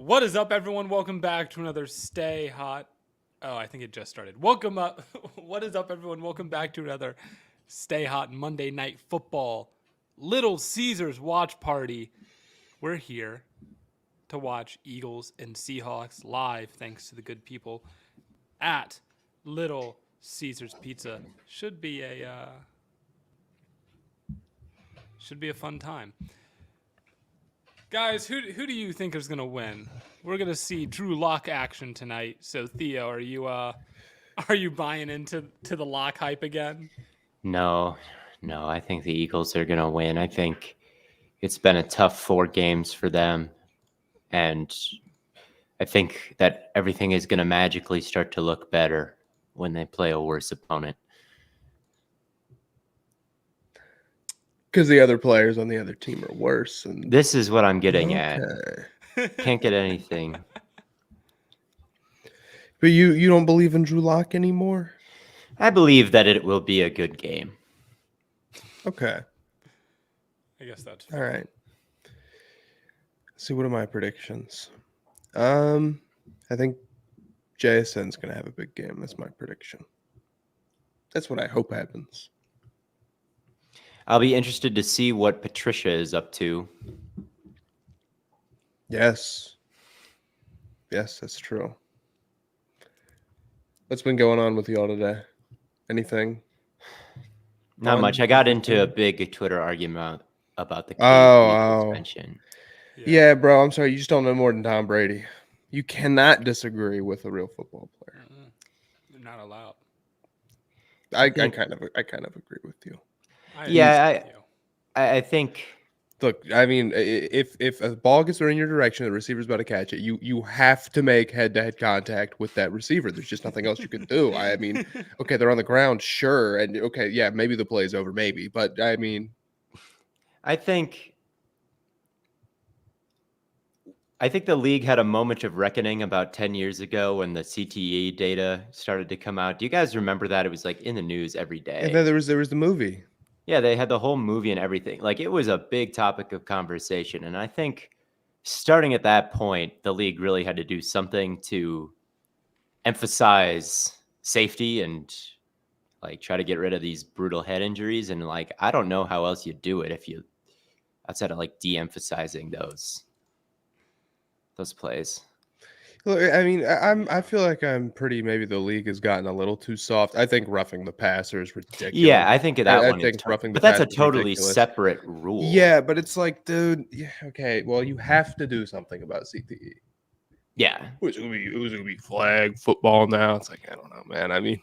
What is up, everyone? Welcome back to another Stay Hot. Oh, I think it just started. Welcome up. What is up, everyone? Welcome back to another Stay Hot Monday Night Football Little Caesars Watch Party. We're here to watch Eagles and Seahawks live, thanks to the good people at Little Caesars Pizza. Should be a fun time. Guys, who do you think is gonna win? We're gonna see Drew Lock action tonight. So Theo, are you buying into the Lock hype again? No, I think the Eagles are going to win. I think it's been a tough 4 games for them. And I think that everything is going to magically start to look better when they play a worse opponent. Because the other players on the other team are worse. And this is what I'm getting at. Can't get anything. But you don't believe in Drew Lock anymore? I believe that it will be a good game. Okay. I guess that's all right. Let's see, what are my predictions? I think JSN's going to have a big game. That's my prediction. That's what I hope happens. I'll be interested to see what Patricia is up to. Yes, that's true. What's been going on with y'all today? Anything? Not much. I got into a big Twitter argument about the suspension. Yeah, bro. I'm sorry. You just don't know more than Tom Brady. You cannot disagree with a real football player. You're not allowed. I kind of agree with you. I think. Look, I mean, if a ball gets thrown in your direction, the receiver's about to catch it. You have to make head-to-head contact with that receiver. There's just nothing else you can do. I mean, okay, they're on the ground, sure, and okay, yeah, maybe the play's over, maybe, but I mean, I think the league had a moment of reckoning about 10 years ago when the CTE data started to come out. Do you guys remember that? It was like in the news every day. And then there was the movie. Yeah, they had the whole movie and everything. Like, it was a big topic of conversation. And I think starting at that point, the league really had to do something to emphasize safety and like try to get rid of these brutal head injuries. And like, I don't know how else you do it if you outside of like de-emphasizing those plays. Look, I mean, I feel like maybe the league has gotten a little too soft. I think roughing the passer is ridiculous. Yeah, I think that one is roughing the passer. But that's a totally ridiculous. Separate rule. Yeah, but it's like, dude, yeah, okay, well, you have to do something about CTE. Yeah. Who's gonna be flag football now? It's like, I don't know, man. I mean,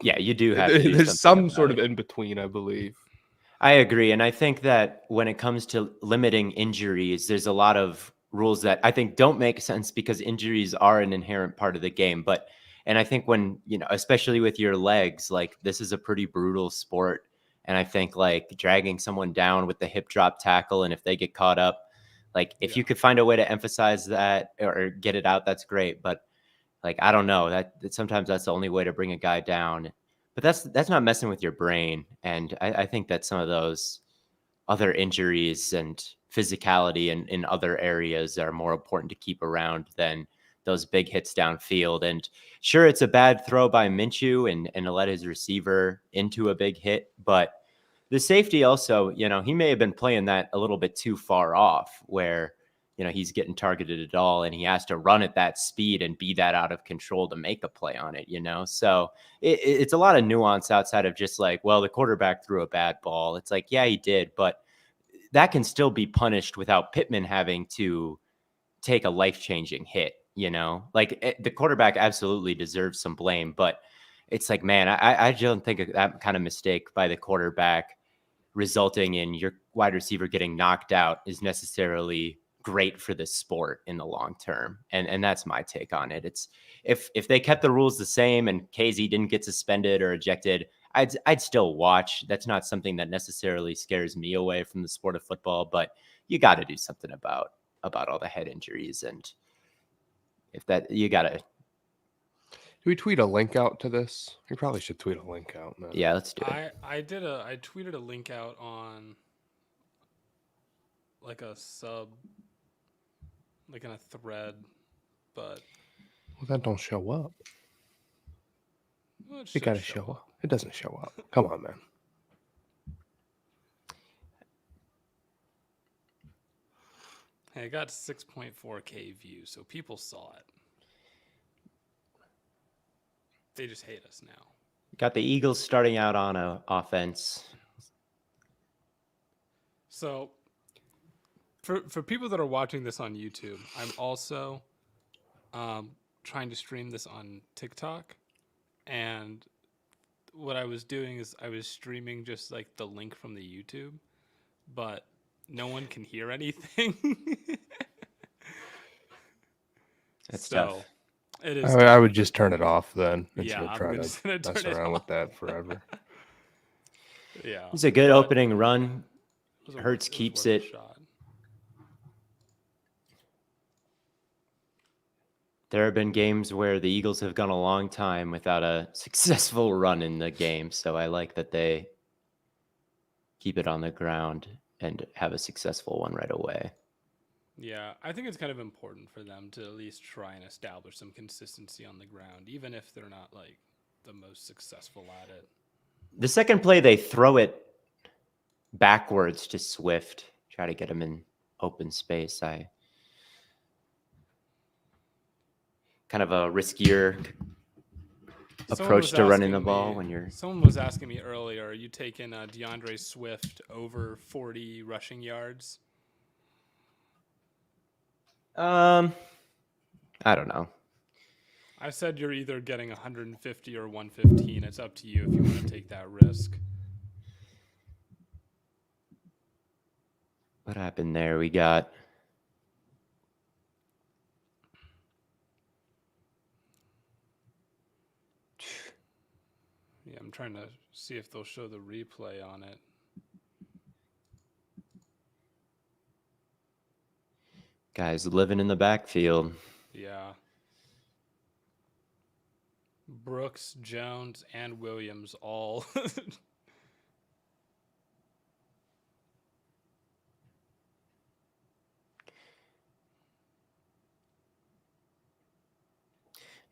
yeah, you do have to do there's some sort of in between, I believe. I agree. And I think that when it comes to limiting injuries, there's a lot of rules that I think don't make sense because injuries are an inherent part of the game. And I think when, especially with your legs, like this is a pretty brutal sport. And I think like dragging someone down with the hip drop tackle, and if they get caught up, like if you could find a way to emphasize that or get it out, that's great. But like, I don't know, that sometimes that's the only way to bring a guy down. But that's not messing with your brain. And I think that some of those other injuries and physicality in other areas are more important to keep around than those big hits downfield. And sure, it's a bad throw by Minshew and to let his receiver into a big hit, but the safety also, he may have been playing that a little bit too far off where, he's getting targeted at all and he has to run at that speed and be that out of control to make a play on it, So it's a lot of nuance outside of just like, well, the quarterback threw a bad ball. It's like, yeah, he did, but that can still be punished without Pittman having to take a life-changing hit, Like the quarterback absolutely deserves some blame, but it's like, man, I don't think that kind of mistake by the quarterback resulting in your wide receiver getting knocked out is necessarily great for the sport in the long term. And that's my take on it. It's if they kept the rules the same and KZ didn't get suspended or ejected, I'd still watch. That's not something that necessarily scares me away from the sport of football, but you got to do something about all the head injuries. And if that, you got to. Do we tweet a link out to this? We probably should tweet a link out, man. Yeah, let's do it. I tweeted a link out on like a like in a thread, but Well, that don't show up. well, It should got to show up. It doesn't show up. Come on, man. Hey, it got 6.4K views, so people saw it. They just hate us now. Got the Eagles starting out on a offense. So, for people that are watching this on YouTube, I'm also trying to stream this on TikTok, and what I was doing is I was streaming just like the link from the YouTube, but no one can hear anything. That's so tough. it is. I would just turn it off then instead Yeah, of I'm trying just to gonna mess turn it around with off. that forever. Yeah, It's a good but opening run. it was Hurts it was keeps worth a it. shot. There have been games where the Eagles have gone a long time without a successful run in the game, so I like that they keep it on the ground and have a successful one right away. Yeah, I think it's kind of important for them to at least try and establish some consistency on the ground, even if they're not like the most successful at it. The second play, they throw it backwards to Swift, try to get him in open space. Kind of a riskier approach to running the ball when you're. Someone was asking me earlier, are you taking DeAndre Swift over 40 rushing yards? I don't know. I said you're either getting 150 or 115. It's up to you if you want to take that risk. What happened there? We got. Yeah, I'm trying to see if they'll show the replay on it. Guys living in the backfield. Yeah. Brooks, Jones, and Williams all.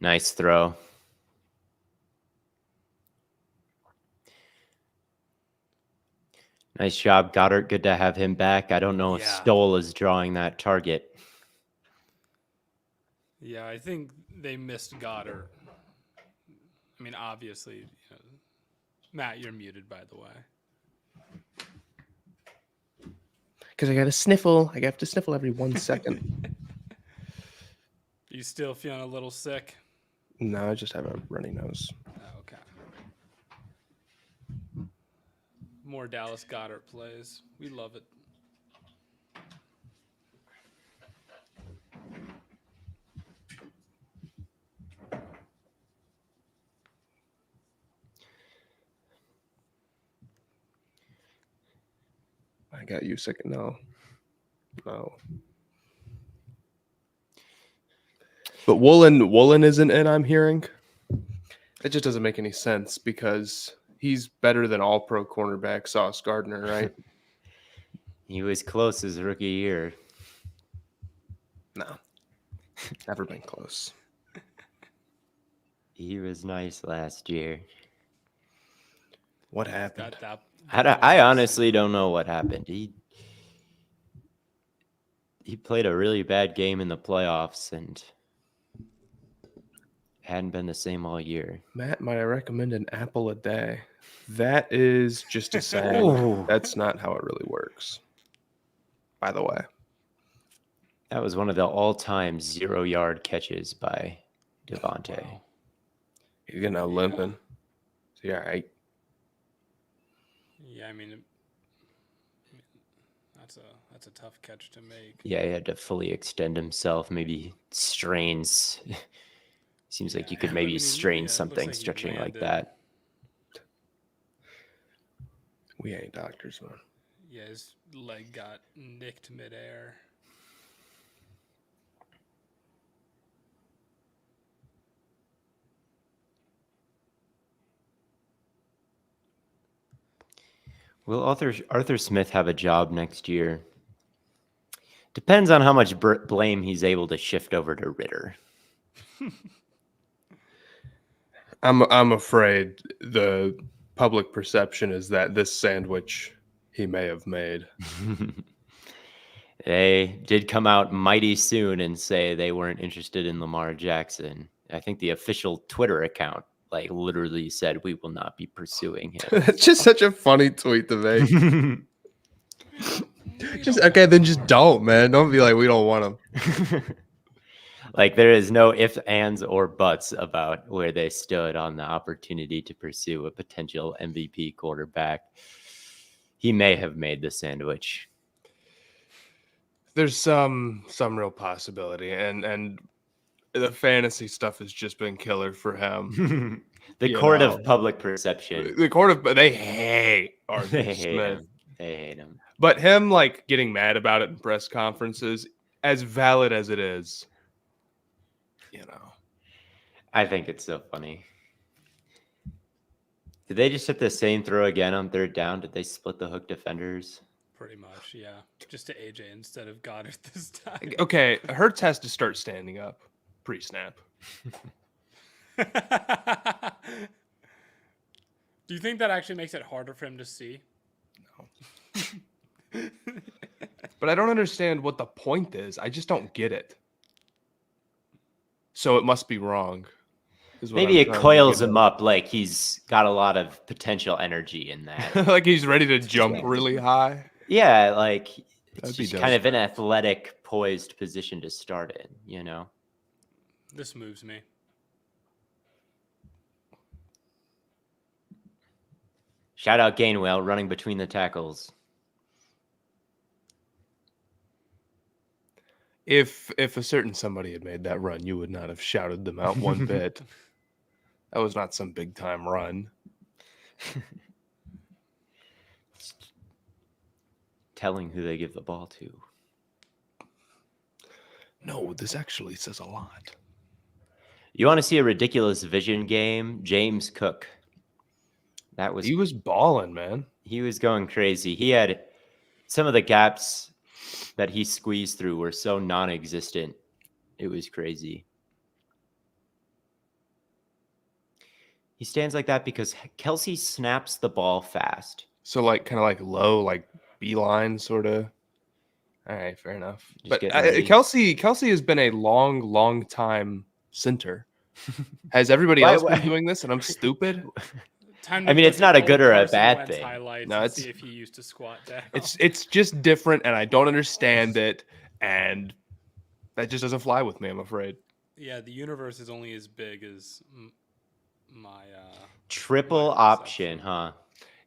Nice throw. Nice job, Goddard. Good to have him back. I don't know if Stoll is drawing that target. Yeah, I think they missed Goddard. I mean, obviously, Matt, you're muted, by the way. Because I got to sniffle. I have to sniffle every 1 second. You still feeling a little sick? No, I just have a runny nose. Oh, okay. More Dallas Goddard plays. We love it. I got you sick. No. But Woolen isn't in, I'm hearing. It just doesn't make any sense because he's better than all pro cornerback Sauce Gardner, right? He was close his rookie year. No. Never been close. He was nice last year. What happened? I honestly don't know what happened. He played a really bad game in the playoffs and hadn't been the same all year. Matt, might I recommend an apple a day? That is just a saying. That's not how it really works. By the way. That was one of the all-time 0-yard catches by Devontae. Wow. He's getting out limping. Is he all right? Yeah, I mean, that's a tough catch to make. Yeah, he had to fully extend himself. Maybe strains. Seems like you could maybe strain something stretching like that. We ain't doctors, man. Yeah, his leg got nicked midair. Will Arthur Smith have a job next year? Depends on how much blame he's able to shift over to Ritter. I'm afraid the public perception is that this sandwich he may have made. They did come out mighty soon and say they weren't interested in Lamar Jackson. I think the official Twitter account like literally said we will not be pursuing him. It's just such a funny tweet to make. Just okay, then just don't, man. Don't be like we don't want him. Like there is no ifs, ands, or buts about where they stood on the opportunity to pursue a potential MVP quarterback. He may have made the sandwich. There's some real possibility, and the fantasy stuff has just been killer for him. The court of public perception. The court of they hate Arthur They hate Smith. him. They hate him. But him like getting mad about it in press conferences, as valid as it is, you know. I think it's so funny. Did they just hit the same throw again on third down? Did they split the hook defenders? Pretty much, yeah. Just to AJ instead of Goddard this time. Okay, Hurts has to start standing up pre-snap. Do you think that actually makes it harder for him to see? No. But I don't understand what the point is. I just don't get it. So it must be wrong. Maybe it coils him up like he's got a lot of potential energy in that. Like he's ready to jump really high. Yeah, like it's That'd be just dope. kind of an athletic, poised position to start in, you know? This moves me. Shout out Gainwell running between the tackles. If a certain somebody had made that run, you would not have shouted them out one bit. That was not some big time run. Telling who they give the ball to. No, this actually says a lot. You want to see a ridiculous vision game? James Cook. He was balling, man. He was going crazy. He had some of the gaps that he squeezed through were so non-existent. It was crazy. He stands like that because Kelsey snaps the ball fast. So like kind of like low, like beeline sort of. All right, fair enough. Just But get ready. Kelsey has been a long time center. Has everybody else been doing this? And I'm stupid. Time I mean, to it's look not at a good old or a Carson bad Wentz thing. highlights No, and it's- see if he used to squat down. It's just different, and I don't understand it, and that just doesn't fly with me. I'm afraid. Yeah, the universe is only as big as my. Triple Like option, huh?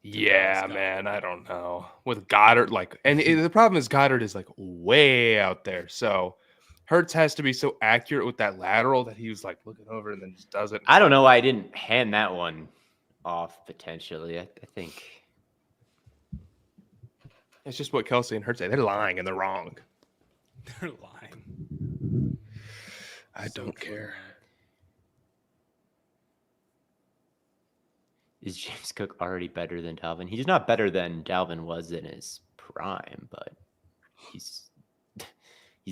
Yeah, Scott. man. I don't know with Goddard. Like, and the problem is Goddard is like way out there. So Hurts has to be so accurate with that lateral that he was like looking over and then just does it. I don't know why I didn't hand that one off potentially. I think It's just what Kelsey and Hurts say. They're lying and they're wrong. They're lying. I So don't true, care. man. is James Cook already better than Dalvin? He's not better than Dalvin was in his prime, but he's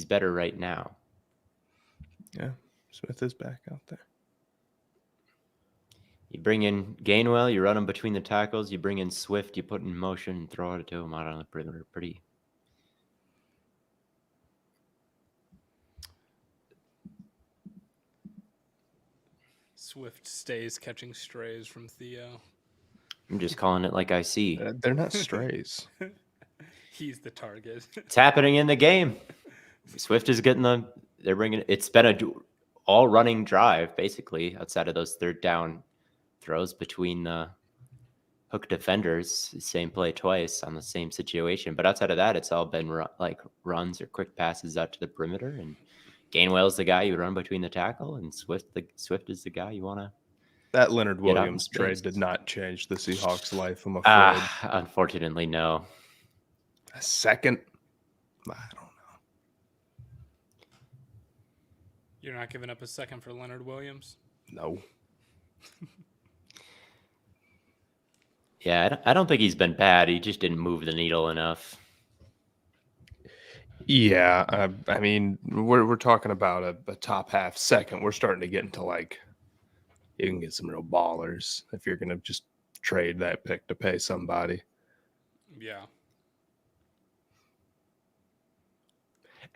better right now. Yeah, Smith is back out there. You bring in Gainwell, you run him between the tackles, you bring in Swift, you put in motion and throw it to him out on the perimeter. Pretty. Swift stays catching strays from Theo. I'm just calling it like I see. They're not strays. He's the target. It's happening in the game. Swift is getting they're bringing, it's been all running drive, basically, outside of those third down throws between the hook defenders, same play twice on the same situation. But outside of that, it's all been runs or quick passes out to the perimeter. And Gainwell's the guy you run between the tackle, and Swift is the guy you want to. That Leonard Get out in Williams space. trade did not change the Seahawks' life, I'm afraid. Unfortunately, no. A second? I don't know. You're not giving up a second for Leonard Williams? No. Yeah, I don't think he's been bad. He just didn't move the needle enough. Yeah, I mean, we're talking about a top half second. We're starting to get into like you can get some real ballers if you're gonna just trade that pick to pay somebody. Yeah.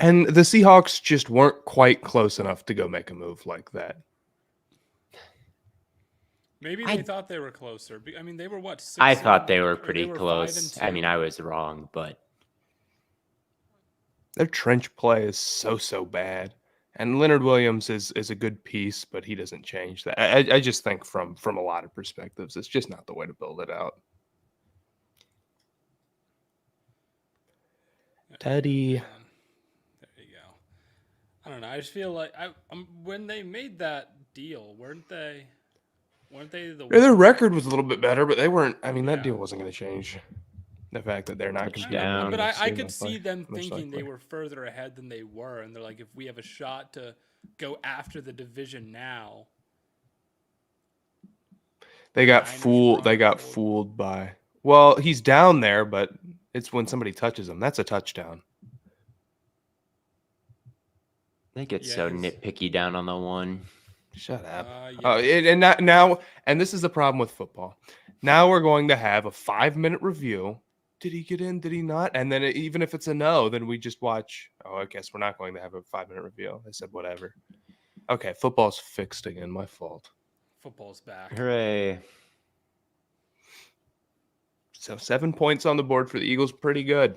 And the Seahawks just weren't quite close enough to go make a move like that. Maybe they thought they were closer. I mean, they were what? I 6 thought they and- were or pretty were 5 close. and I mean, 2? I was wrong, but Their trench play is so bad. And Leonard Williams is a good piece, but he doesn't change that. I just think from a lot of perspectives, it's just not the way to build it out. Teddy. Man. There you go. I don't know. I just feel like when they made that deal, weren't they the Yeah, their one- record was a little bit better, but they weren't. I mean, that Yeah. deal wasn't going to change the fact that they're not Touchdown. competing. But with I the could CML play, see them most thinking they likely. were further ahead than they were, and they're like, if we have a shot to go after the division now. They got Niners fooled. were They on got hold. fooled by. Well, he's down there, but it's when somebody touches him. That's a touchdown. they get Yeah, so he's- nitpicky down on the one. Shut up. Yeah. And this is the problem with football. Now we're going to have a 5-minute review. Did he get in? Did he not? And then even if it's a no, then we just watch. Oh, I guess we're not going to have a 5-minute review. They said whatever. Okay, football's fixed again. My fault. Football's back. Hooray. So 7 points on the board for the Eagles. Pretty good.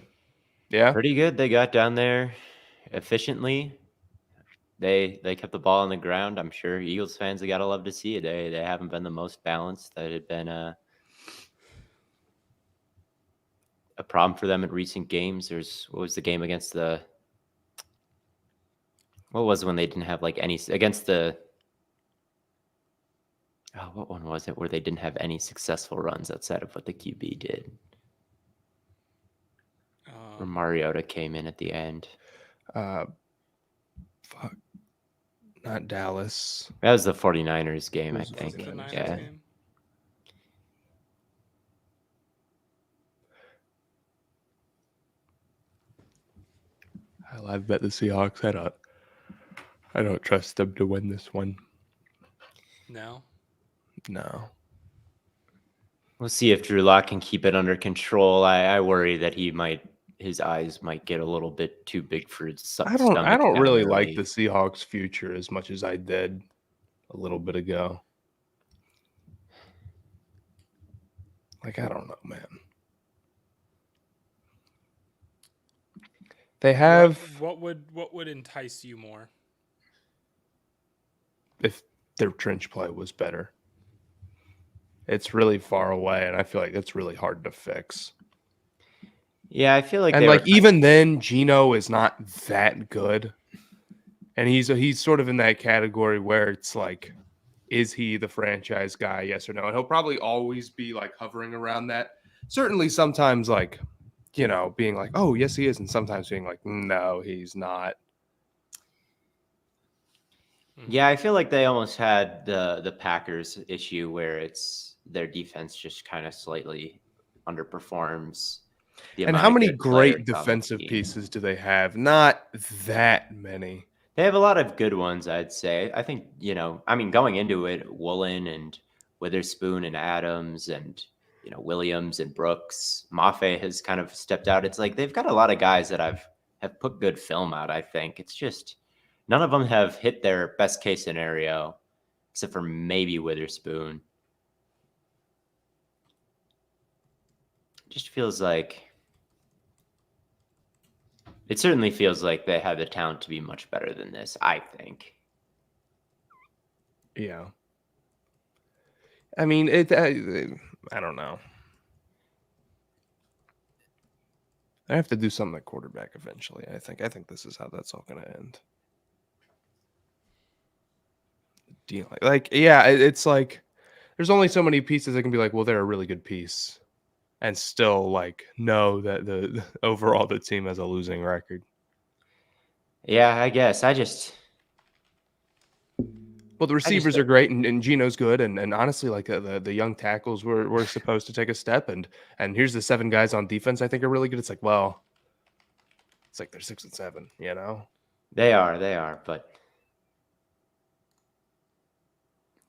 Yeah. Pretty good. They got down there efficiently. They kept the ball on the ground. I'm sure Eagles fans have got to love to see it. They haven't been the most balanced. That had been a problem for them in recent games. What was the game against the? What was when they didn't have like any against the? Oh, what one was it where they didn't have any successful runs outside of what the QB did? Where Mariota came in at the end. Fuck. Not Dallas. That was the 49ers game, I Was the think. 49ers Niners Yeah. game? I live bet the Seahawks. I don't trust them to win this one. No. No. We'll see if Drew Lock can keep it under control. I worry that his eyes might get a little bit too big for his I don't really like the Seahawks' future as much as I did a little bit ago. Like, I don't know, man. They have What would entice you more? if their trench play was better. It's really far away, and I feel like it's really hard to fix. Yeah, I feel like And they like were, even then, Gino is not that good, and he's sort of in that category where it's like, is he the franchise guy? Yes or no? And he'll probably always be like hovering around that. Certainly, sometimes like, being like, oh yes, he is, and sometimes being like, no, he's not. yeah, I feel like they almost had the Packers issue where it's their defense just kind of slightly underperforms. And how many great defensive pieces do they have? Not that many. They have a lot of good ones, I'd say. I think, going into it, Woolen and Witherspoon and Adams and, Williams and Brooks, Mafe has kind of stepped out. It's like they've got a lot of guys that have put good film out, I think. It's just none of them have hit their best case scenario, except for maybe Witherspoon. Just feels like it certainly feels like they have the talent to be much better than this, I think. Yeah. I mean, I don't know. I have to do something at quarterback eventually. I think this is how that's all going to end. It's like there's only so many pieces that can be like, well, they're a really good piece, and still like know that the overall the team has a losing record. Yeah, I guess. Well, the receivers are great, and Gino's good, and honestly, like the young tackles were supposed to take a step, and here's the 7 guys on defense I think are really good. It's like, well, It's like they're 6-7, you know? They are, but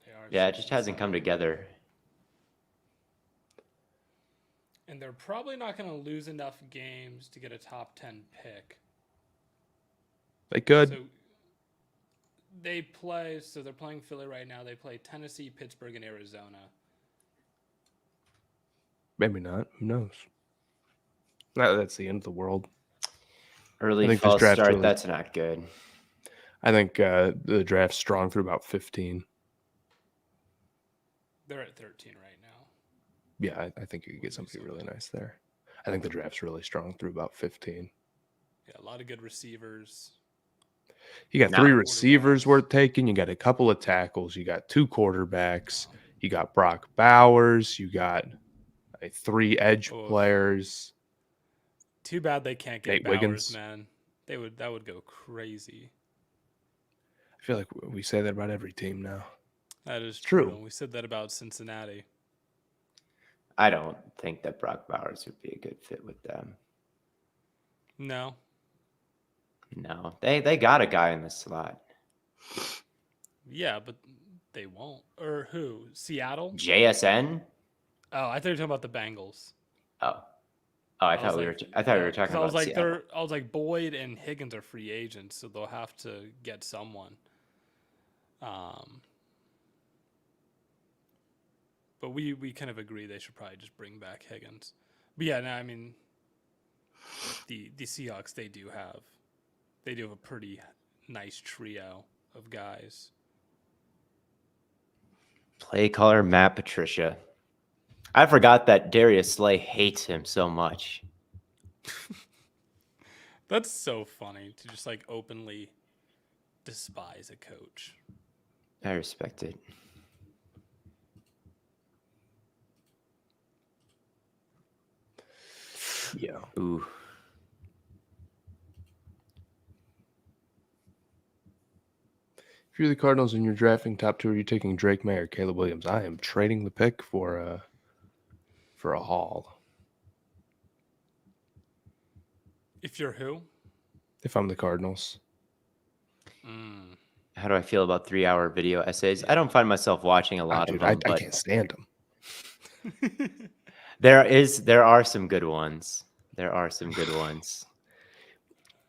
They are yeah, it 6 just and hasn't come 7. together. And they're probably not going to lose enough games to get a top 10 pick. They could. So they play, so they're playing Philly right now. They play Tennessee, Pittsburgh, and Arizona. Maybe not. Who knows? That's the end of the world. Early I think this false draft's start, really- that's not good. I think the draft's strong through about 15. They're at 13 right now. Yeah, I think you could get somebody really nice there. I think the draft's really strong through about 15. Yeah, a lot of good receivers. You got Nah. 3 receivers Quarterbacks. worth taking. You got a couple of tackles. You got 2 quarterbacks. You got Brock Bowers. You got 3 edge Oof. players. Too bad they can't get Nate Bowers, Wiggins. man. That would go crazy. I feel like we say that about every team now. That is True. true. And we said that about Cincinnati. I don't think that Brock Bowers would be a good fit with them. No. No, they got a guy in the slot. Yeah, but they won't. Or who? Seattle? JSN? Oh, I thought you were talking about the Bengals. Oh, I thought we were talking about Seattle. I was like Boyd and Higgins are free agents, so they'll have to get someone. But we kind of agree they should probably just bring back Higgins. But yeah, no, I mean the Seahawks they do have a pretty nice trio of guys. Play caller Matt Patricia. I forgot that Darius Slay hates him so much. That's so funny to just like openly despise a coach. I respect it. Yeah. Ooh. If you're the Cardinals and you're drafting top 2, are you taking Drake May or Caleb Williams? I am trading the pick for a haul. If you're who? If I'm the Cardinals. How do I feel about 3-hour video essays? I don't find myself watching a lot of them, I but can't stand them. there are some good ones. There are some good ones.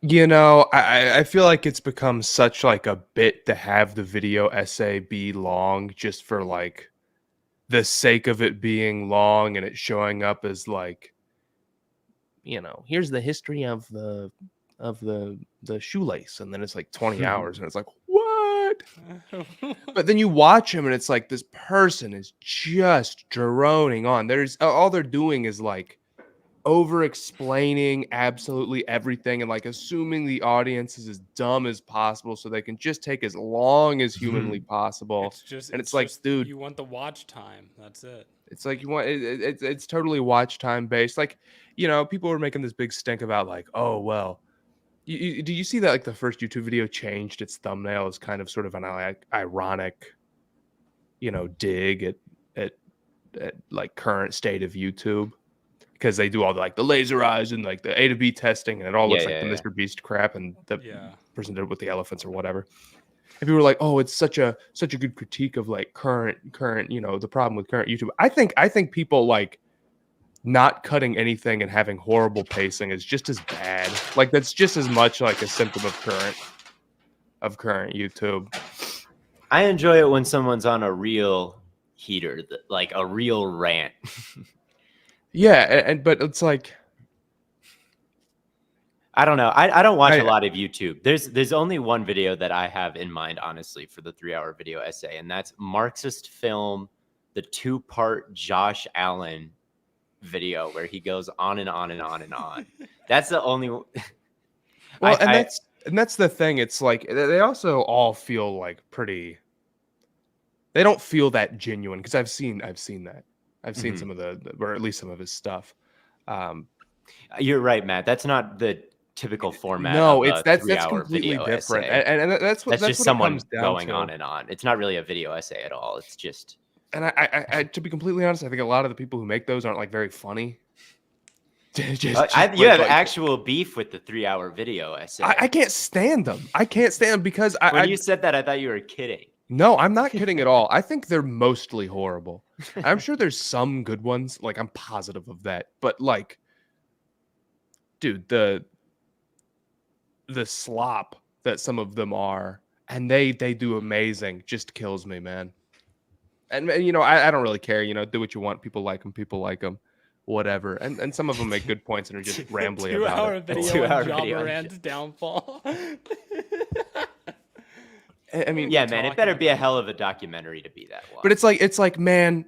You know, I feel like it's become such like a bit to have the video essay be long just for like the sake of it being long and it showing up as like, you know, here's the history of the shoelace, and then it's like 20 hours and it's like, what? But then you watch him and it's like this person is just droning on. There's all they're doing is like over explaining absolutely everything and like assuming the audience is as dumb as possible so they can just take as long as humanly possible. It's like, dude, you want the watch time. That's it. It's like you want it's totally watch time based. Like, you know, people were making this big stink about like, oh well, do you see that like the first YouTube video changed its thumbnail as kind of sort of an ironic, you know, dig at like current state of YouTube, because they do all the, like the laser eyes and like the A to B testing, and it all looks like the Mr. Beast crap, and the person did it with the elephants or whatever. And people were like, "Oh, it's such a good critique of like current, you know, the problem with current YouTube." I think people like not cutting anything and having horrible pacing is just as bad. Like that's just as much like a symptom of current YouTube. I enjoy it when someone's on a real heater, like a real rant. Yeah, but it's like, I don't know. I don't watch a lot of YouTube. There's only one video that I have in mind, honestly, for the 3-hour video essay, and that's Marxist Film, the 2-part Josh Allen video where he goes on and on and on and on. That's the only one. Well, and that's the thing. It's like they also all feel like pretty. They don't feel that genuine, because I've seen that. I've seen some of or at least some of his stuff. You're right, Matt. That's not the typical format. No, of that's completely different, essay. and that's just what someone it comes down going to. on and on. It's not really a video essay at all. It's just. And I to be completely honest, I think a lot of the people who make those aren't like very funny. You have actual beef with the 3-hour video essay. I can't stand them. I can't stand them because when you said that, I thought you were kidding. No, I'm not kidding at all. I think they're mostly horrible. I'm sure there's some good ones. Like, I'm positive of that. But like, dude, the slop that some of them are, and they do amazing, just kills me, man. And you know, I don't really care. You know, do what you want. People like them. Whatever. And some of them make good points and are just rambly about it. Two-hour video on Ja Morant's downfall. I mean, yeah, man, it better be a hell of a documentary to be that long. But it's like, man,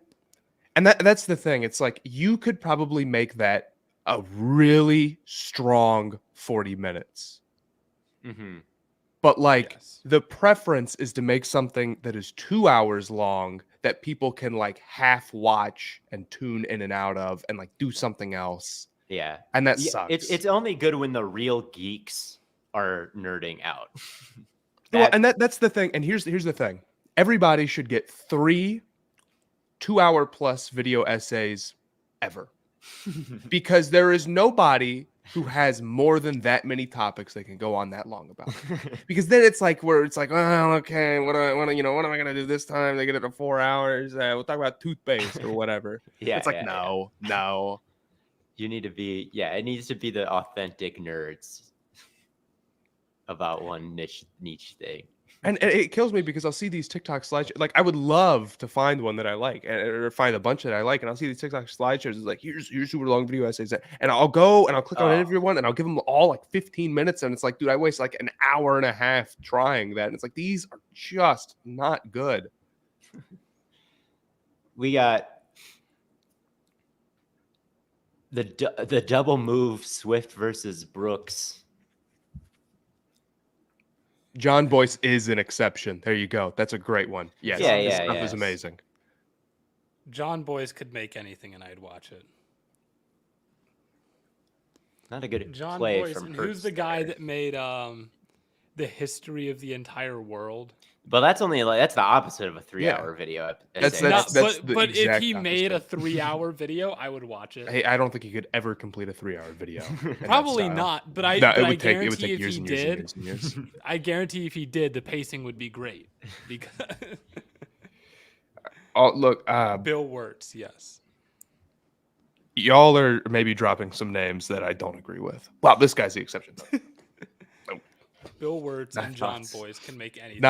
and that's the thing. It's like you could probably make that a really strong 40 minutes. Mm-hmm. But like the preference is to make something that is 2 hours long that people can like half watch and tune in and out of and like do something else. Yeah. And that sucks. It's only good when the real geeks are nerding out. Well, and that's the thing. And here's the thing. Everybody should get 3 2-hour plus video essays ever. Because there is nobody who has more than that many topics they can go on that long about. Because then it's like well, okay, what am I gonna do this time? They get it to 4 hours. We'll talk about toothpaste or whatever. It's like no. You need to be it needs to be the authentic nerds about one niche thing. And it kills me because I'll see these TikTok slideshows. Like, I would love to find one that I like, or find a bunch that I like, and I'll see these TikTok slideshows. It's like, here's super long video essays, and I'll go and I'll click on interview one, and I'll give them all like 15 minutes, and it's like, dude, I waste like an hour and a half trying that, and it's like these are just not good. We got the double move Swift versus Brooks. John Boyce is an exception. There you go. That's a great one. Yes. This stuff is amazing. John Boyce could make anything, and I'd watch it. Not a good John play Boyce, from and Hertz who's the guy that made the history of the entire world? But that's the opposite of a 3-hour video. But if he made a 3-hour video, I would watch it. Hey, I don't think he could ever complete a 3-hour video. Probably not. But I guarantee if he did, I guarantee if he did, the pacing would be great. Because look, Bill Wirtz, yes. Y'all are maybe dropping some names that I don't agree with. Well, this guy's the exception, though. Bill Wirtz and John Boyce can make anything.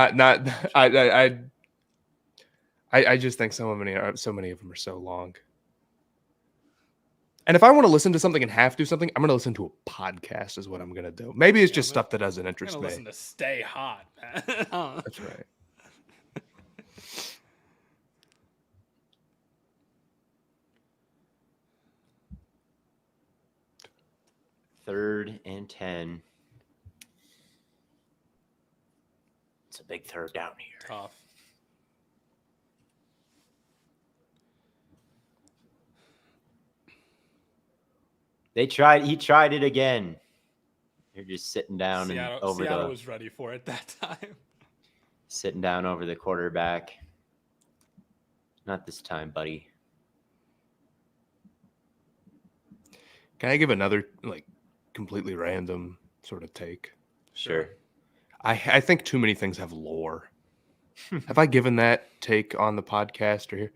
I just think so many of them are so long. And if I want to listen to something and have to do something, I'm going to listen to a podcast is what I'm going to do. Maybe it's just stuff that doesn't interest me. Listen to Stay Hot, man. That's right. Third and 10. It's a big third down here. Tough. He tried it again. You're just sitting down Seattle was ready for it that time. Sitting down over the quarterback. Not this time, buddy. Can I give another like completely random sort of take? Sure. I think too many things have lore. Have I given that take on the podcast or here?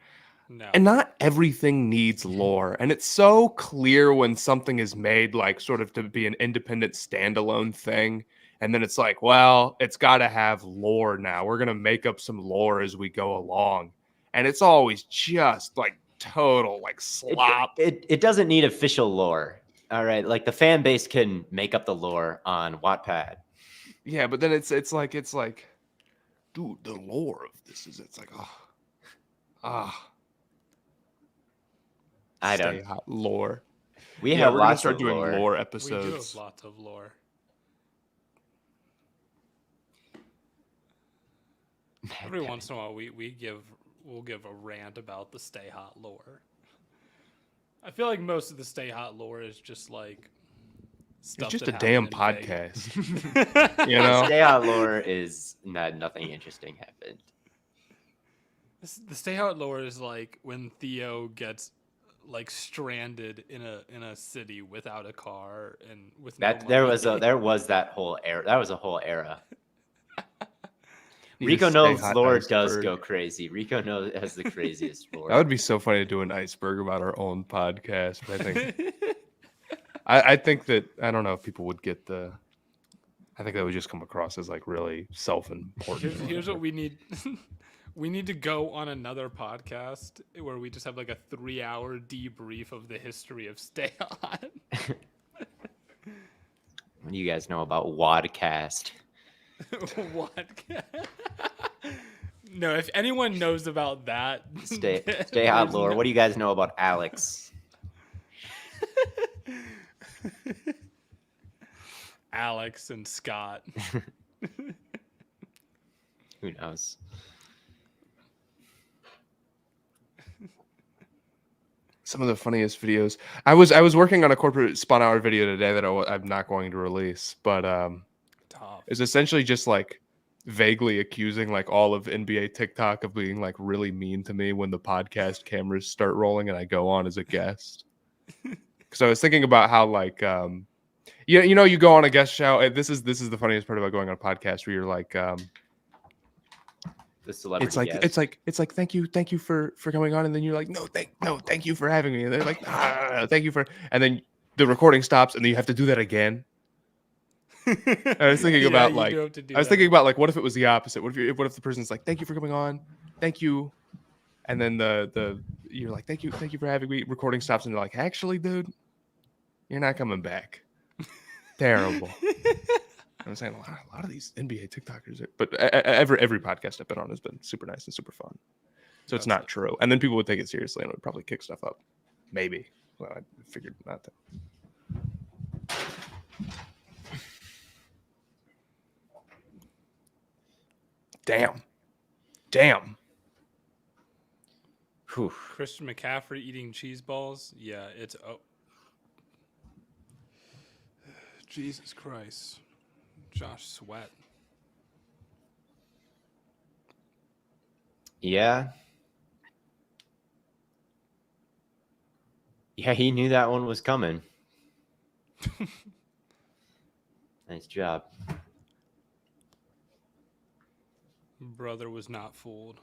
No. And not everything needs lore. And it's so clear when something is made like sort of to be an independent standalone thing. And then it's like, well, it's got to have lore now. We're going to make up some lore as we go along. And it's always just like total like slop. It doesn't need official lore. All right. Like the fan base can make up the lore on Wattpad. Yeah, but then it's like, dude, the lore of this is, it's like, I don't lore. We have we're lots gonna start of doing lore. lore We do episodes. have lots of lore. Every once in a while, we'll give a rant about the Stay Hot lore. I feel like most of the Stay Hot lore is just like stuff. It's just that a damn happened in Vegas. podcast. You know, Stay Out lore is nothing interesting happened. The Stay Hot lore is like when Theo gets like stranded in a city without a car and with no That money. there was that whole era. That was a whole era. You Rico just stay knows hot lore does iceberg. go crazy. Rico knows has the craziest That lore. would be so funny to do an iceberg about our own podcast. But I think that I don't know if people would get the. I think that would just come across as like really self-important. Here's what we need. We need to go on another podcast where we just have like a 3-hour debrief of the history of Stay On. What do you guys know about Wadcast? What? No, if anyone knows about that, Stay hot lore. What do you guys know about Alex? Alex and Scott. Who knows? Some of the funniest videos. I was working on a corporate spawn hour video today that I'm not going to release, but Top. it's essentially just like vaguely accusing like all of NBA TikTok of being like really mean to me when the podcast cameras start rolling and I go on as a guest. Because I was thinking about how like you go on a guest show. And this is the funniest part about going on a podcast where you're like The celebrity. it's like thank you for coming on, and then you're like no thank you for having me, and they're like thank you for, and then the recording stops and then you have to do that again. I was thinking about like thinking about like what if it was the opposite? What if the person's like thank you for coming on, thank you, and then the you're like thank you for having me. Recording stops and they're like actually, dude, you're not coming back. Terrible. I'm saying a lot of these NBA TikTokers, but every podcast I've been on has been super nice and super fun. So it's not true. And then people would take it seriously and would probably kick stuff up. Maybe. Well, I figured not to. Damn. Whew. Christian McCaffrey eating cheese balls. Yeah, it's Jesus Christ. Josh Sweat. Yeah, he knew that one was coming. Nice job. Brother was not fooled.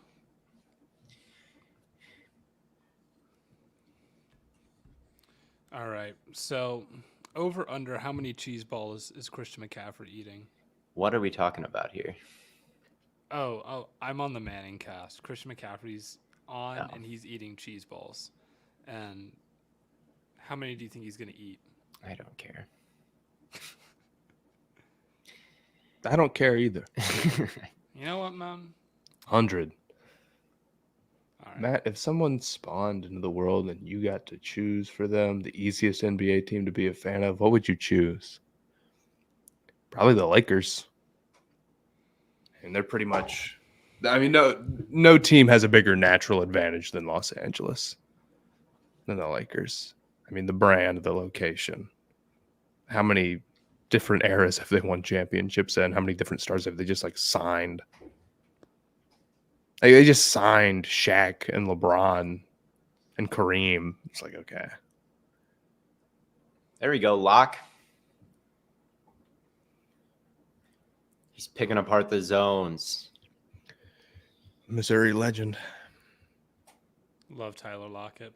All right. So, over under how many cheese balls is Christian McCaffrey eating? What are we talking about here? Oh, I'm on the Manning cast. Christian McCaffrey's on and he's eating cheese balls. And how many do you think he's going to eat? I don't care. I don't care either. You know what, man? 100. All right. Matt, if someone spawned into the world and you got to choose for them the easiest NBA team to be a fan of, what would you choose? Probably the Lakers. And they're pretty much, I mean, no team has a bigger natural advantage than Los Angeles, than the Lakers. I mean, the brand, the location. How many different eras have they won championships in? How many different stars have they just like signed? Like, they just signed Shaq and LeBron and Kareem. It's like, okay. There we go, Locke. He's picking apart the zones. Missouri legend. Love Tyler Lockett.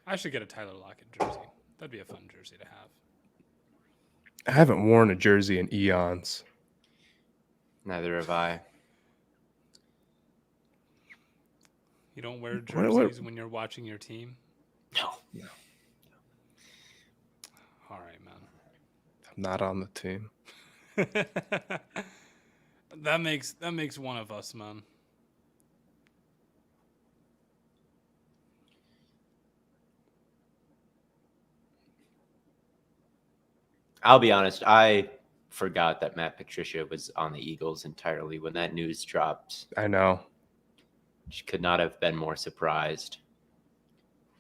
I should get a Tyler Lockett jersey. That'd be a fun jersey to have. I haven't worn a jersey in eons. Neither have I. You don't wear jerseys when you're watching your team? No. All right, man. I'm not on the team. That makes one of us, man. I'll be honest, I forgot that Matt Patricia was on the Eagles entirely when that news dropped. I know. Could not have been more surprised.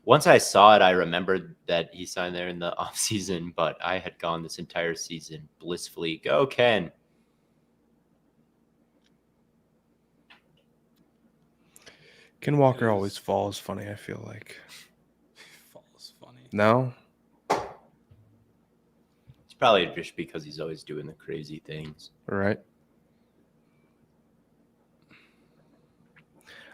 Once I saw it, I remembered that he signed there in the offseason, but I had gone this entire season blissfully. Go, Ken. Ken Walker It always is. falls funny, I feel like. Falls funny. No? It's probably just because he's always doing the crazy things. Right.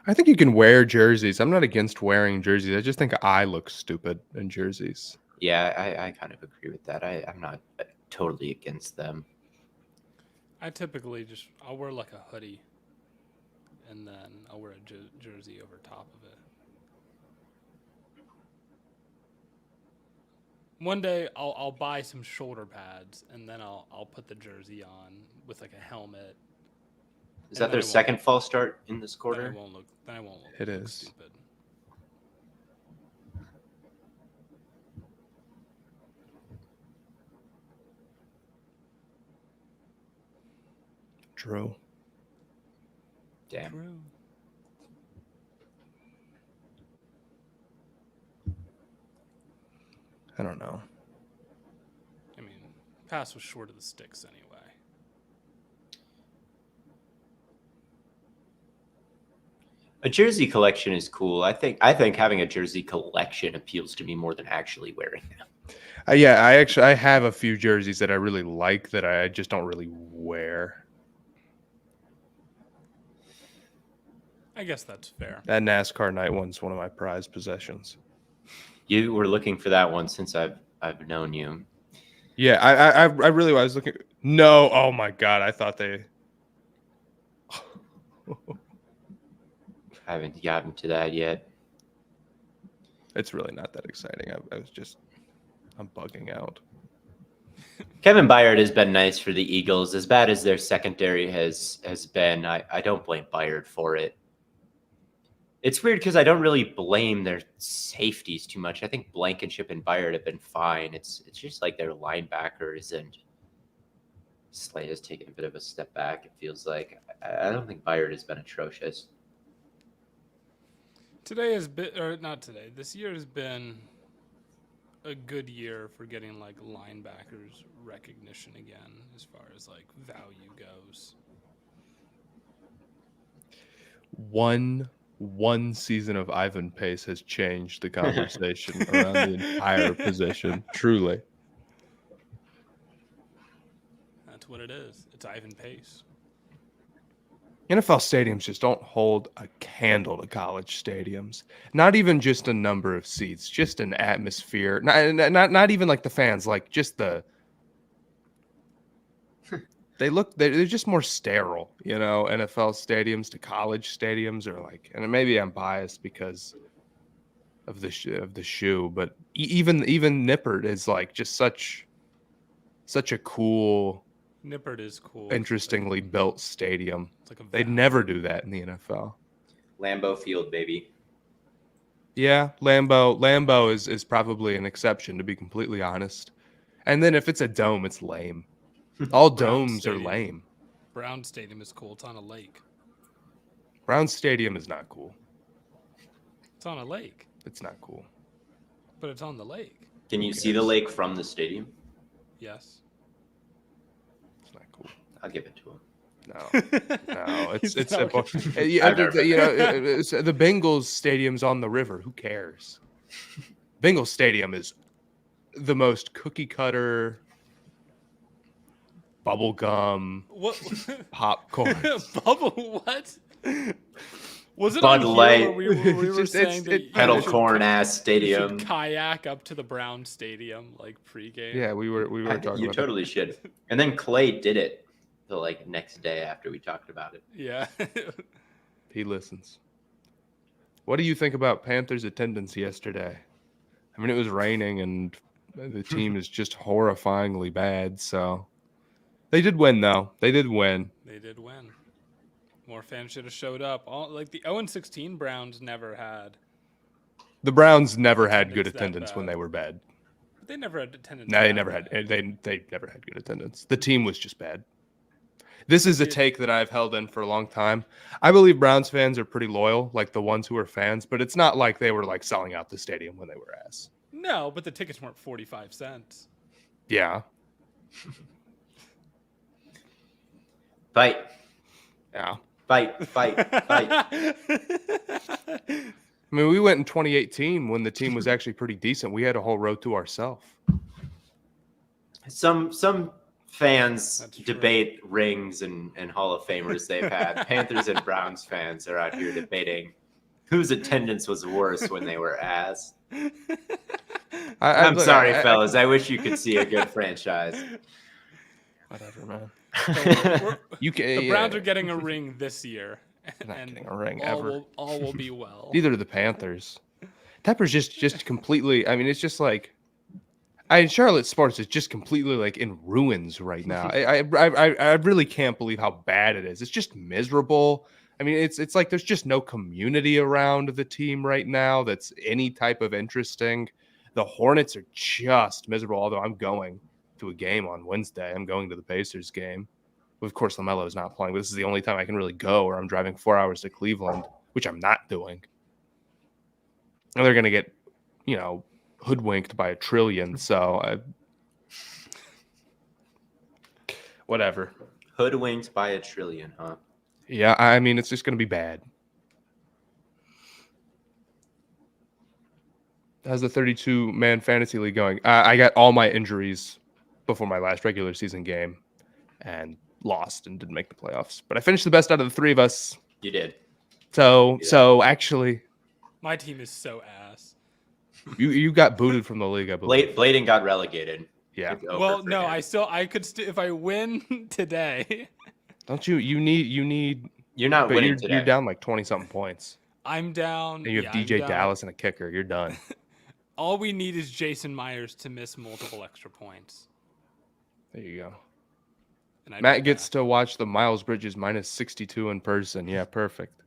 I think you can wear jerseys. I'm not against wearing jerseys. I just think I look stupid in jerseys. Yeah, I kind of agree with that. I'm not totally against them. I typically I'll wear like a hoodie, and then I'll wear a jersey over top of it. One day I'll buy some shoulder pads, and then I'll put the jersey on with like a helmet. Is that their second false start in this quarter? Then I won't look It is. stupid. True. Damn. True. I don't know. I mean, pass was short of the sticks anyway. A jersey collection is cool. I think having a jersey collection appeals to me more than actually wearing them. Yeah, I have a few jerseys that I really like that I just don't really wear. I guess that's fair. That NASCAR night one's one of my prized possessions. You were looking for that one since I've known you. Yeah, I really was looking. No, oh my god, I thought they. I haven't gotten to that yet. It's really not that exciting. I'm bugging out. Kevin Byard has been nice for the Eagles. As bad as their secondary has been, I don't blame Byard for it. It's weird because I don't really blame their safeties too much. I think Blankenship and Byard have been fine. It's just like their linebackers, and Slay has taken a bit of a step back, it feels like. I don't think Byard has been atrocious. This year has been a good year for getting like linebackers recognition again, as far as like value goes. One season of Ivan Pace has changed the conversation around the entire position. Truly. That's what it is. It's Ivan Pace. NFL stadiums just don't hold a candle to college stadiums. Not even just a number of seats, just an atmosphere. Not even like the fans, like just the. They're just more sterile, you know. NFL stadiums to college stadiums are like, and maybe I'm biased because of the shoe, but even Nippert is like just such a cool. Nippert is cool. Interestingly built stadium. Like They'd never do that in the NFL. Lambeau Field, baby. Yeah, Lambeau is probably an exception, to be completely honest. And then if it's a dome, it's lame. All domes are lame. Brown Stadium is cool. It's on a lake. Brown Stadium is not cool. It's on a lake. It's not cool. But it's on the lake. Can you see the lake from the stadium? Yes. It's not cool. I'll give it to him. No, it's It's simple. not- You know, the Bengals stadium's on the river. Who cares? Bengals Stadium is the most cookie cutter, bubblegum, What? popcorn. Bubble what? Was it Bud on here Light. where we were saying that you Pedal should- corn ass you stadium. should kayak up to the Brown Stadium like pregame? Yeah, we were I think talking you about totally should. And then Clay did it the like next day after we talked about it. Yeah. He listens. What do you think about Panthers' attendance yesterday? I mean, it was raining and the team is just horrifyingly bad. So they did win, though. They did win. They did win. More fans should have showed up. Like the 0-16 Browns never had. The Browns never had good Attendance that attendance when bad. they were bad. But they never had attendance. No, they that never had. bad. They never had good attendance. The team was just bad. This is a take that I've held in for a long time. I believe Browns fans are pretty loyal, like the ones who are fans, but it's not like they were like selling out the stadium when they were ass. No, but the tickets weren't 45 cents. Yeah. Fight. Yeah. Fight. I mean, we went in 2018 when the team was actually pretty decent. We had a whole road to ourselves. Some fans That's true. debate rings and Hall of Famers they've had. Panthers and Browns fans are out here debating whose attendance was worse when they were ass. I'm sorry, fellas. I wish you could see a good franchise. Whatever, man. The Browns are getting a ring this year. They're not and getting a ring all ever. all will be well. Neither are the Panthers. Tepper's just completely. I mean, it's just like. Charlotte sports is just completely like in ruins right now. I really can't believe how bad it is. It's just miserable. I mean, it's like there's just no community around the team right now that's any type of interesting. The Hornets are just miserable. Although I'm going to a game on Wednesday. I'm going to the Pacers game. Of course, LaMelo is not playing, but this is the only time I can really go, or I'm driving 4 hours to Cleveland, which I'm not doing. And they're going to get, hoodwinked by $1 trillion. So, whatever. Hoodwinked by $1 trillion, huh? Yeah, I mean, it's just going to be bad. How's the 32-man fantasy league going? I got all my injuries before my last regular season game and lost and didn't make the playoffs. But I finished the best out of the three of us. You did. So actually, my team is so ass. You got booted from the league, I believe. Blaiden got relegated. Yeah. Well, no, I could if I win today. Don't you? You need. You're not winning today. You're down like 20-something points. I'm down. And you have DJ Dallas and a kicker. You're done. All we need is Jason Myers to miss multiple extra points. There you go. And Matt gets to watch the Miles Bridges -62 in person. Yeah, perfect.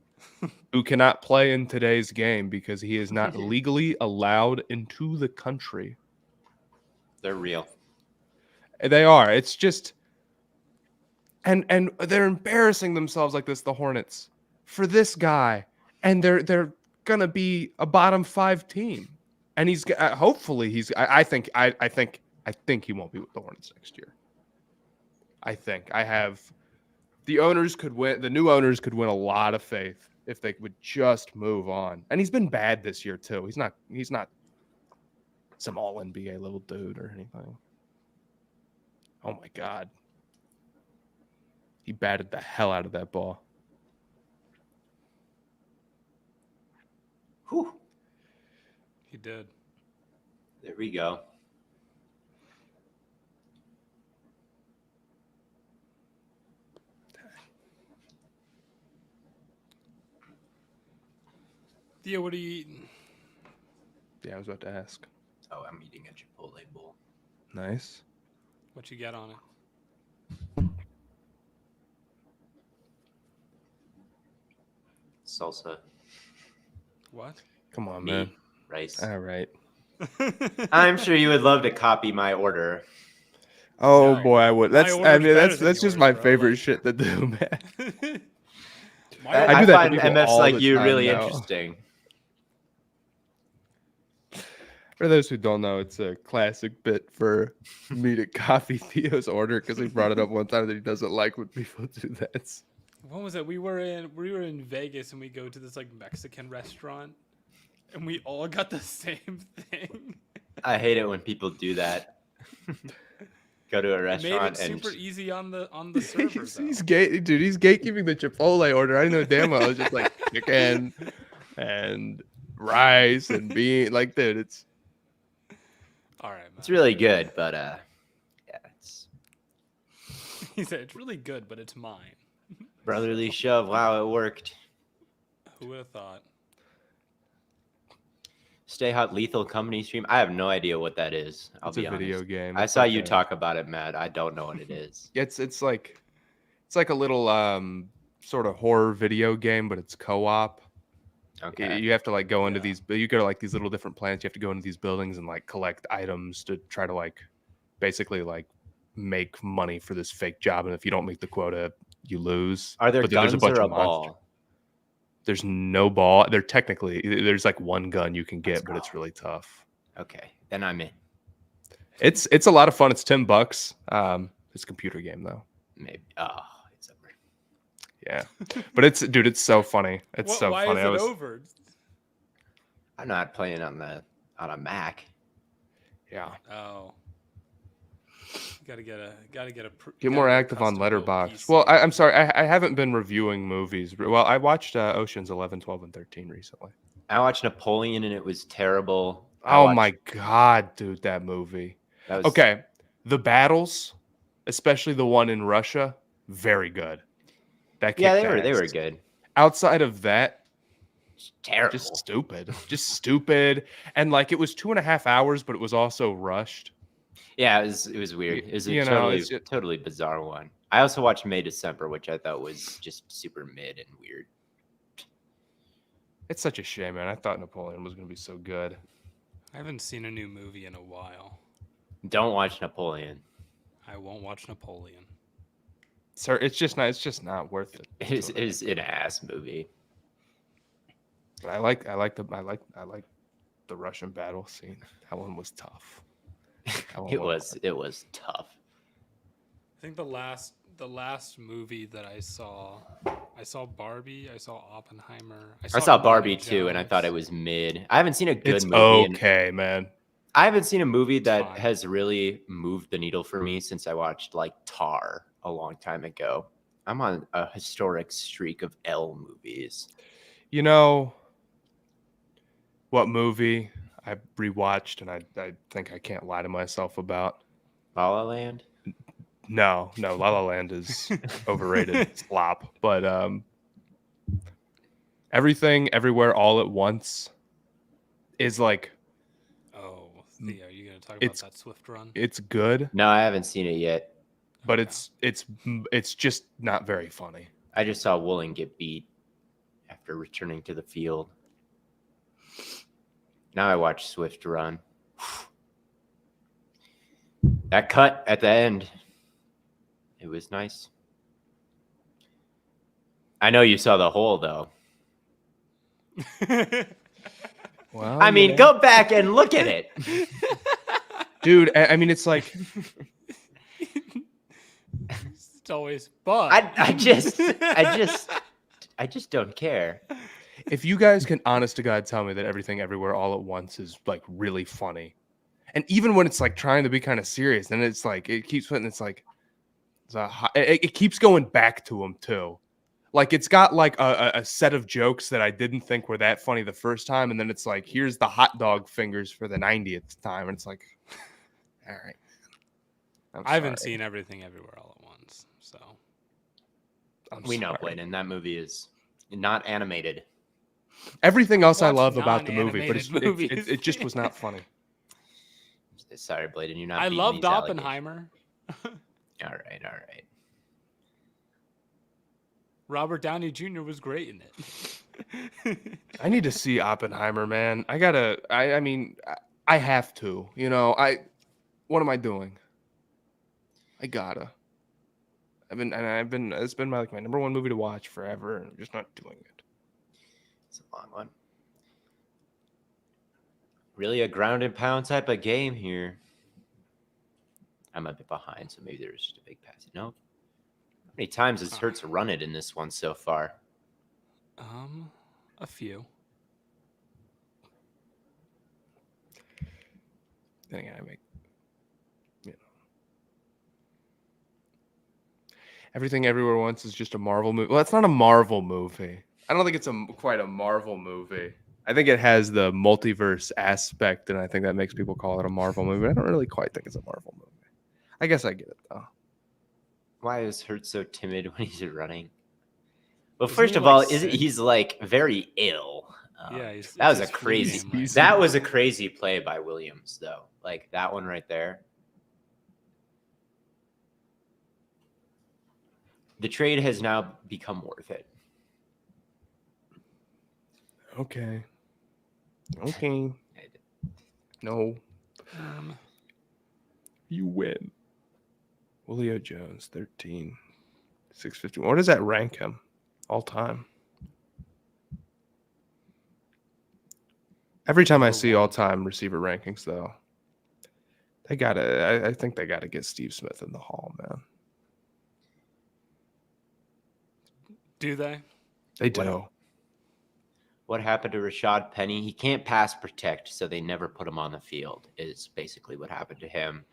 Who cannot play in today's game because he is not legally allowed into the country. They're real. They are. It's just and they're embarrassing themselves like this, the Hornets, for this guy, and they're gonna be a bottom 5 team, and he's hopefully he's. I think he won't be with the Hornets next year. The owners could win. The new owners could win a lot of faith if they would just move on. And he's been bad this year too. He's not some all NBA level dude or anything. Oh my God. He batted the hell out of that ball. Whew. He did. There we go. Theo, what are you eating? Yeah, I was about to ask. Oh, I'm eating a Chipotle bowl. Nice. What you got on it? Salsa. What? Come on, Meat, man. rice. All right. I'm sure you would love to copy my order. Oh Yeah, boy, I would. my That's order's better than that's just yours, my bro. favorite Like- shit to do, man. My I do that to find people MFs all like the you time really now. interesting. For those who don't know, it's a classic bit for me to copy Theo's order because he brought it up one time that he doesn't like when people do that. What was it? We were in Vegas and we go to this like Mexican restaurant and we all got the same thing. I hate it when people do that. Go to a Made restaurant it and super easy on the server. He's gatekeeping the Chipotle order. I know damn well it's just like chicken and rice and bean. Like, dude, it's All right, man. it's really good, but yeah, it's He said it's really good, but it's mine. brotherly shove. Wow, it worked. Who would have thought? Stay Hot Lethal Company stream. I have no idea what that is. I'll It's be a honest. video game. I It's saw like you a- talk about it, Matt. I don't know what it is. It's like a little sort of horror video game, but it's co-op. Okay. You have to like go into Yeah. these, but you go to like these little different planets. You have to go into these buildings and like collect items to try to like basically like make money for this fake job. And if you don't meet the quota, you lose. Are there But then guns or a monsters. ball? There's no ball. There's like one gun you can get, but it's really tough. Okay, then I'm in. It's a lot of fun. It's $10. It's a computer game though. Maybe. Oh, it's over. Yeah, but it's so funny. It's so Why funny. is it over? I'm not playing on a Mac. Yeah. Oh. Gotta get a Get more active on Letterboxd. Well, I'm sorry, I haven't been reviewing movies. Well, I watched Oceans 11, 12, and 13 recently. I watched Napoleon and it was terrible. Oh my God, dude, that movie. That was Okay, the battles, especially the one in Russia, very good. That Yeah, kicked they were ass. good. Outside of that, Terrible. just stupid. And like it was 2.5 hours, but it was also rushed. Yeah, it was weird. It was a totally bizarre one. I also watched May December, which I thought was just super mid and weird. It's such a shame, man. I thought Napoleon was going to be so good. I haven't seen a new movie in a while. Don't watch Napoleon. I won't watch Napoleon. Sir, it's just not worth it. It is an ass movie. But I like the Russian battle scene. That one was tough. It was tough. I think the last movie that I saw Barbie, I saw Oppenheimer. I saw Barbie too, and I thought it was mid. I haven't seen a good movie. Okay, man. I haven't seen a movie that has really moved the needle for me since I watched like Tar a long time ago. I'm on a historic streak of L movies. You know what movie I rewatched and I think I can't lie to myself about? La La Land? No, La La Land is overrated slop. But Everything Everywhere All at Once is like, oh, Theo, are you gonna talk about that Swift run? It's good. No, I haven't seen it yet. But it's just not very funny. I just saw Woolen get beat after returning to the field. Now I watch Swift run. That cut at the end, it was nice. I know you saw the hole though. Well, I mean, go back and look at it. Dude, I mean, it's like... It's always but. I just don't care. If you guys can honest to God tell me that Everything Everywhere All at Once is like really funny, and even when it's like trying to be kind of serious, then it's like it keeps putting it keeps going back to him too. Like it's got like a set of jokes that I didn't think were that funny the first time, and then it's like here's the hot dog fingers for the 90th time, and it's like, all right. I haven't seen Everything Everywhere All at Once, so we know, Blaiden. That movie is not animated. Everything else I love about the movie, but it just was not funny. Sorry, Blaiden, you're not. I loved Oppenheimer. All right. Robert Downey Jr. was great in it. I need to see Oppenheimer, man. I mean, I have to. You know, what am I doing? I gotta. It's been my number one movie to watch forever, and I'm just not doing it. It's a long one. Really a ground and pound type of game here. I'm a bit behind, so maybe there's just a big pass. No. How many times has Hurts run it in this one so far? A few. Then I make, Everything Everywhere Once is just a Marvel movie. Well, it's not a Marvel movie. I don't think it's quite a Marvel movie. I think it has the multiverse aspect, and I think that makes people call it a Marvel movie. I don't really quite think it's a Marvel movie. I guess I get it, though. Why is Hurts so timid when he's running? Well, first of all, he's like very ill. Yeah, that was a crazy play by Williams, though. Like that one right there. The trade has now become worth it. Okay. No. You win. Julio Jones, 13. 651. What does that rank him all time? Every time I see all-time receiver rankings, though, I think they gotta get Steve Smith in the hall, man. Do they? They do. What happened to Rashad Penny? He can't pass protect, so they never put him on the field, is basically what happened to him.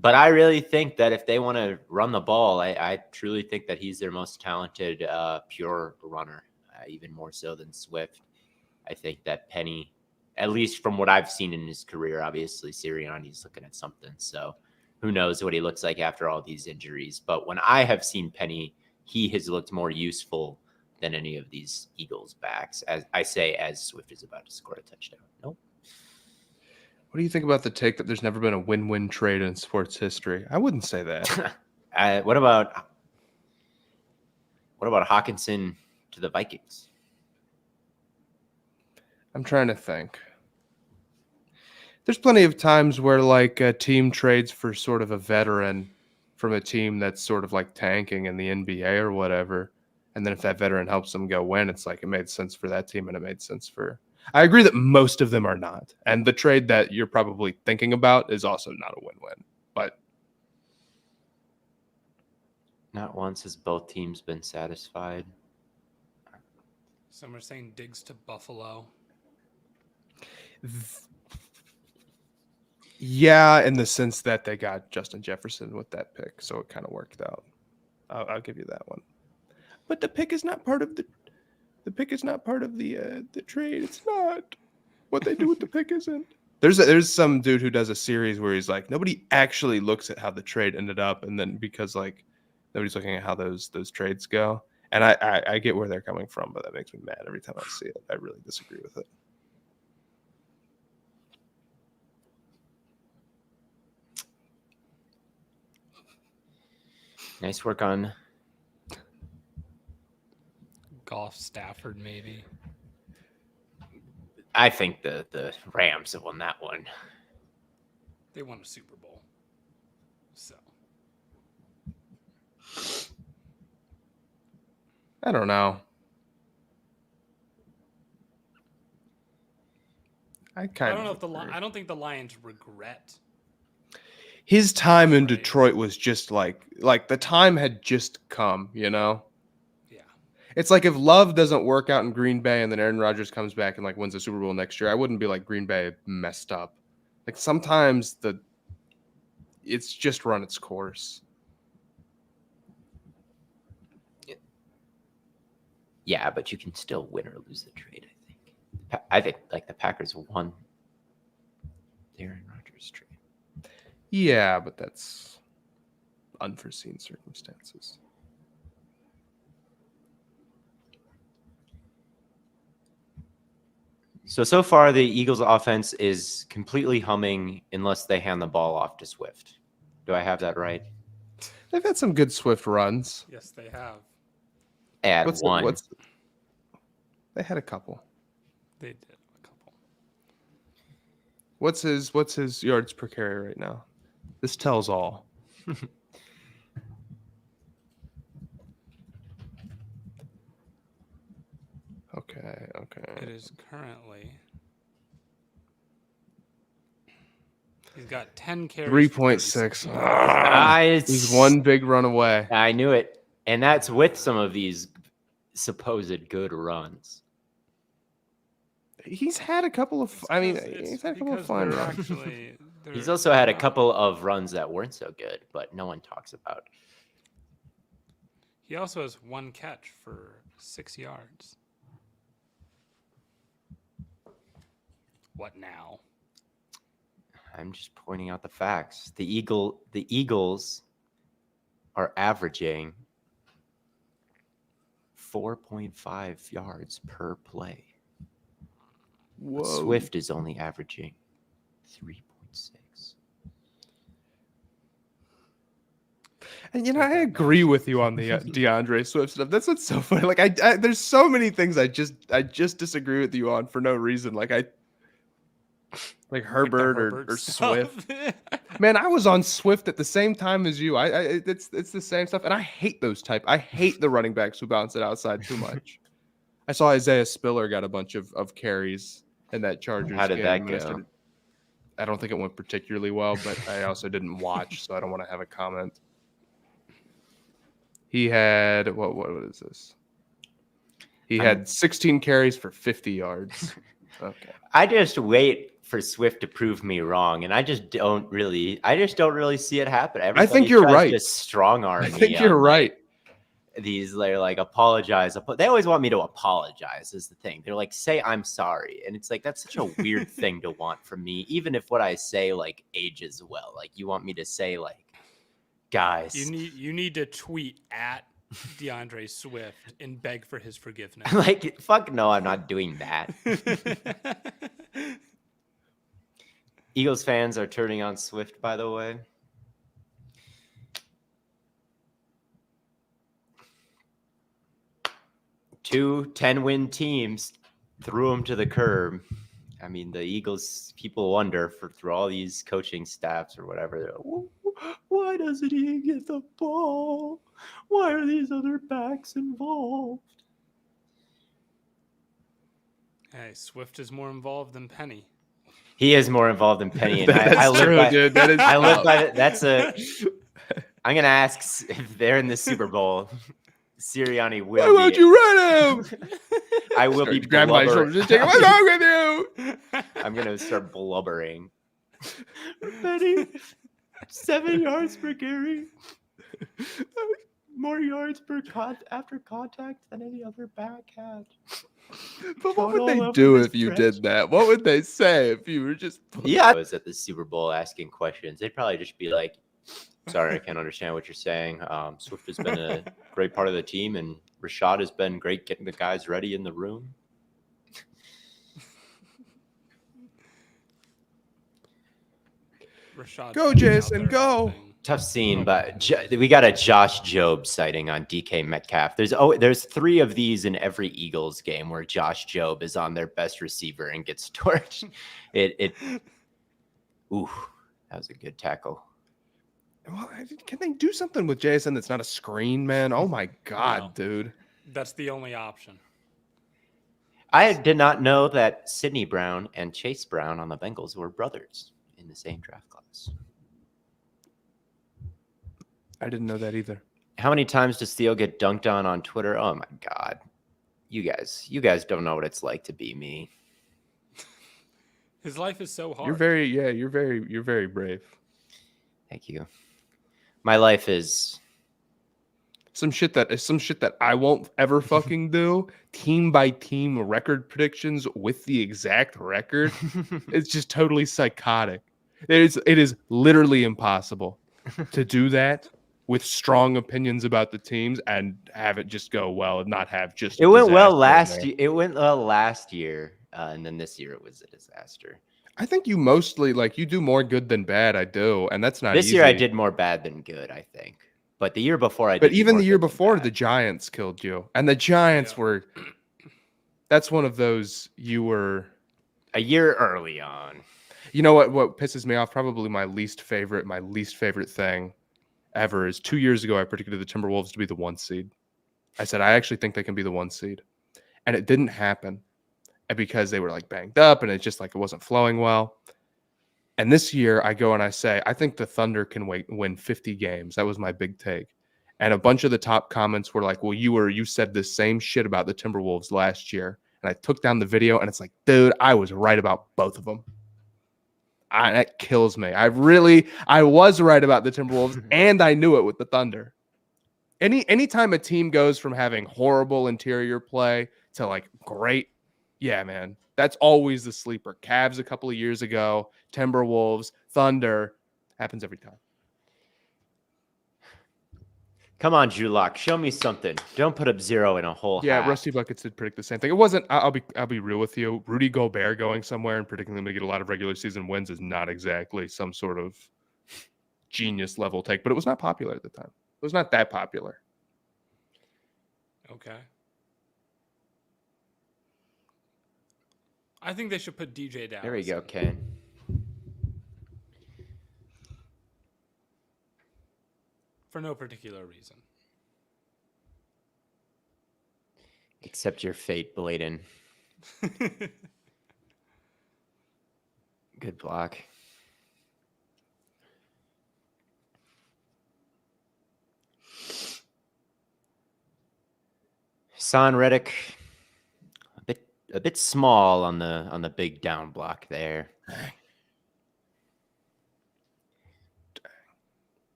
But I really think that if they want to run the ball, I truly think that he's their most talented pure runner, even more so than Swift. I think that Penny, at least from what I've seen in his career, obviously Sirianni's looking at something. So who knows what he looks like after all these injuries. But when I have seen Penny, he has looked more useful than any of these Eagles backs, as I say, as Swift is about to score a touchdown. Nope. What do you think about the take that there's never been a win-win trade in sports history? I wouldn't say that. What about Hawkinson to the Vikings? I'm trying to think. There's plenty of times where like a team trades for sort of a veteran from a team that's sort of like tanking in the NBA or whatever. And then if that veteran helps them go win, it's like it made sense for that team and it made sense for. I agree that most of them are not. And the trade that you're probably thinking about is also not a win-win. But not once has both teams been satisfied. Some are saying Diggs to Buffalo. Yeah, in the sense that they got Justin Jefferson with that pick, so it kind of worked out. I'll give you that one. But the pick is not part of the trade. It's not. What they do with the pick isn't. There's some dude who does a series where he's like, nobody actually looks at how the trade ended up, and then because like nobody's looking at how those trades go. And I get where they're coming from, but that makes me mad every time I see it. I really disagree with it. Nice work on Goff, Stafford, maybe. I think the Rams have won that one. They won a Super Bowl. So I don't know. I don't know if I don't think the Lions regret. His time in Detroit was just like the time had just come, you know? Yeah. It's like if Love doesn't work out in Green Bay and then Aaron Rodgers comes back and like wins the Super Bowl next year, I wouldn't be like Green Bay messed up. Like sometimes it's just run its course. Yeah, but you can still win or lose the trade, I think. I think like the Packers won the Aaron Rodgers trade. Yeah, but that's unforeseen circumstances. So far, the Eagles' offense is completely humming unless they hand the ball off to Swift. Do I have that right? They've had some good Swift runs. Yes, they have. One. They had a couple. They did a couple. What's his yards per carry right now? This tells all. Okay. It is currently. He's got 10 carries. 3.6. He's one big run away. I knew it. And that's with some of these supposed good runs. He's had a couple of. He's had a couple of fine runs. He's also had a couple of runs that weren't so good, but no one talks about. He also has one catch for 6 yards. What now? I'm just pointing out the facts. The Eagles are averaging 4.5 yards per play. Whoa. Swift is only averaging 3.6. And I agree with you on the DeAndre Swift stuff. That's what's so funny. Like I there's so many things I just disagree with you on for no reason. Like Herbert or Swift. Man, I was on Swift at the same time as you. It's the same stuff, and I hate those type. I hate the running backs who bounce it outside too much. I saw Isaiah Spiller got a bunch of carries in that Chargers game. How did that go? I don't think it went particularly well, but I also didn't watch, so I don't want to have a comment. He had what is this? He had 16 carries for 50 yards. Okay. I just wait for Swift to prove me wrong, and I just don't really see it happen. Everybody think you're tries right. to strong arm I me. think you're right. These they're like apologize. They always want me to apologize is the thing. They're like, say I'm sorry. And it's like that's such a weird thing to want from me, even if what I say like ages well. Like you want me to say like, guys. You need to tweet at DeAndre Swift and beg for his forgiveness. Like, fuck no, I'm not doing that. Eagles fans are turning on Swift, by the way. Two 10-win teams threw him to the curb. I mean, the Eagles, people wonder through all these coaching staffs or whatever, they're like, why doesn't he get the ball? Why are these other backs involved? Hey, Swift is more involved than Penny. He is more involved than Penny. And That's I live true, by, dude. That is I live tough. by I'm going to ask if they're in the Super Bowl. Sirianni will Why won't you run him? I will be Grab my shoulder. blubbering. Just take him. What's wrong with you? I'm going to start blubbering. Penny, 7 yards per carry. More yards after contact than any other back had. But what would Total they over do the if you stretch. did that? What would they say if you were just? Yeah, I was at the Super Bowl asking questions. They'd probably just be like, sorry, I can't understand what you're saying. Swift has been a great part of the team, and Rashad has been great getting the guys ready in the room. Rashad Go, Penny's out Jason, there go. helping. Tough scene, but we got a Josh Jobe sighting on DK Metcalf. There's 3 of these in every Eagles game where Josh Jobe is on their best receiver and gets torched. Ooh, that was a good tackle. Well, can they do something with Jason that's not a screen, man? Oh my God, No. dude. That's the only option. I did not know that Sidney Brown and Chase Brown on the Bengals were brothers in the same draft class. I didn't know that either. How many times does Theo get dunked on Twitter? Oh my God. You guys don't know what it's like to be me. His life is so hard. You're very brave. Thank you. My life is Some shit that I won't ever fucking do. Team by team record predictions with the exact record. It's just totally psychotic. It is literally impossible to do that with strong opinions about the teams and have it just go well and not have just. It went well disaster in last there. year. It went well last year, and then this year it was a disaster. I think you mostly you do more good than bad. I do, and that's not This easy. year I did more bad than good, I think. But the year before I did. But even more the year good than before, bad. the Giants killed you, and the Giants were. That's one of those you were. A year early on. You know what pisses me off? Probably my least favorite thing ever is 2 years ago I predicted the Timberwolves to be the 1 seed. I said I actually think they can be the 1 seed, and it didn't happen, and because they were banged up and it wasn't flowing well. And this year I go and I say I think the Thunder can win 50 games. That was my big take, and a bunch of the top comments were like, "Well, you said the same shit about the Timberwolves last year," and I took down the video, and it's like, dude, I was right about both of them. That kills me. I was right about the Timberwolves, and I knew it with the Thunder. Anytime a team goes from having horrible interior play to great, yeah, man, that's always the sleeper. Cavs a couple of years ago, Timberwolves, Thunder, happens every time. Come on, Drew Lock, show me something. Don't put up 0 in a whole Yeah, half. Rusty Buckets did predict the same thing. It wasn't. I'll be real with you. Rudy Gobert going somewhere and predicting them to get a lot of regular season wins is not exactly some sort of genius level take, but it was not popular at the time. It was not that popular. Okay. I think they should put DJ down. There we go, Ken. For no particular reason. Accept your fate, Blaiden. Good block. Son Reddick a bit small on the big down block there.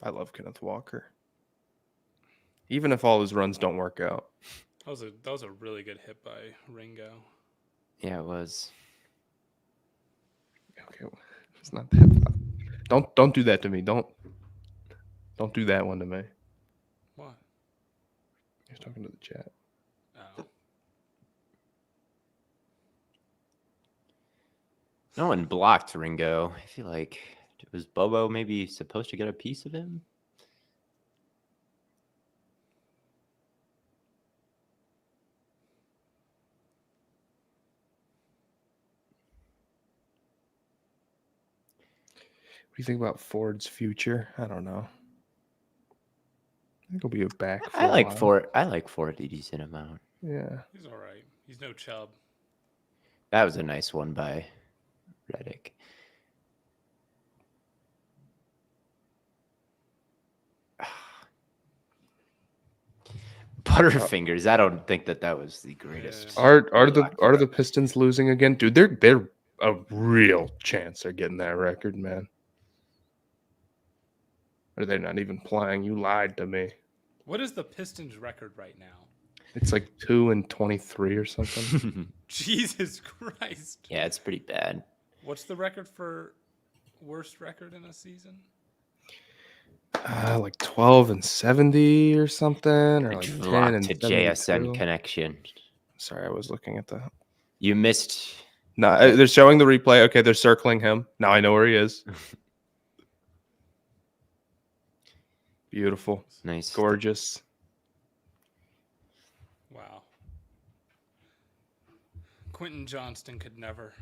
I love Kenneth Walker. Even if all his runs don't work out. That was a really good hit by Ringo. Yeah, it was. Okay, it's not that. Don't do that to me. Don't do that one to me. What? He's talking to the chat. Oh. No one blocked Ringo. I feel like was Bobo maybe supposed to get a piece of him? What do you think about Ford's future? I don't know. I think he'll be a back. I like Ford a decent amount. Yeah, he's all right. He's no Chubb. That was a nice one by Reddick. Butterfingers. I don't think that was the greatest. Yeah. Are the Pistons losing again, dude? They're a real chance they're getting that record, man. Or they're not even playing. You lied to me. What is the Pistons record right now? It's like 2-23 or something. Jesus Christ. Yeah, it's pretty bad. What's the record for worst record in a season? Like 12-70 or something, or like 10 Locked and to 72. JSN connection. Sorry, I was looking at that. You missed. No, they're showing the replay. Okay, they're circling him. Now I know where he is. Beautiful. Nice. Gorgeous. Wow. Quentin Johnston could never.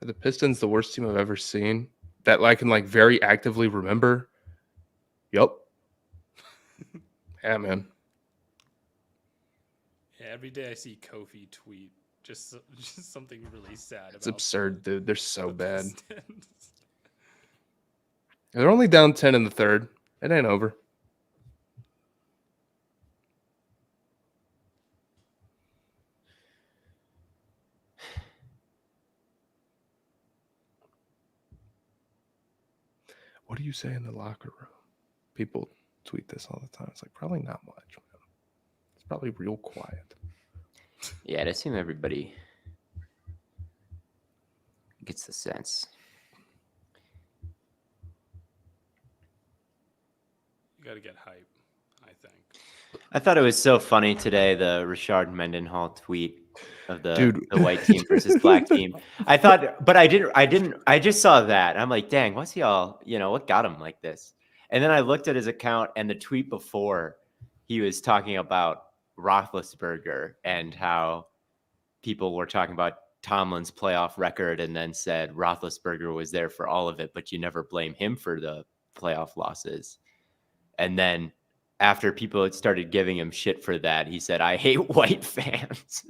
Are the Pistons the worst team I've ever seen that I can like very actively remember? Yep. Yeah, man. Yeah, every day I see Kofi tweet just something really sad. It's absurd, dude. They're so the bad. Pistons. They're only down 10 in the third. It ain't over. What do you say in the locker room? People tweet this all the time. It's like, probably not much, man. It's probably real quiet. Yeah, it seems everybody gets the sense. You got to get hype, I think. I thought it was so funny today, the Richard Mendenhall tweet of the white team versus black team. I thought, but I just saw that. I'm like, dang, what's he all, what got him like this? And then I looked at his account, and the tweet before, he was talking about Roethlisberger and how people were talking about Tomlin's playoff record, and then said Roethlisberger was there for all of it, but you never blame him for the playoff losses. And then after people had started giving him shit for that, he said, I hate white fans.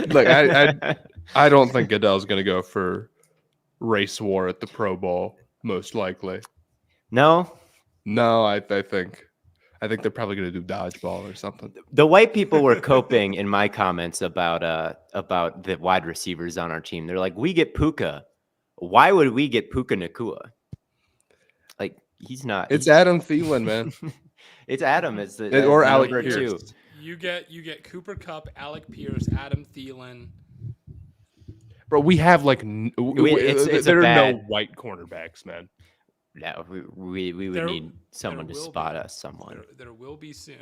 Like, I don't think Goodell's going to go for race war at the Pro Bowl, most likely. No, I think they're probably going to do dodgeball or something. The white people were coping in my comments about the wide receivers on our team. They're like, we get Puka. Why would we get Puka Nakua? Like, he's not. It's Adam Thielen, man. It's Adam. It's or Alec number Pierce. 2. You get Cooper Kupp, Alec Pierce, Adam Thielen. Bro, we have like it's there are bad... no white cornerbacks, man. No, we would need someone to spot us. Someone. There will be soon.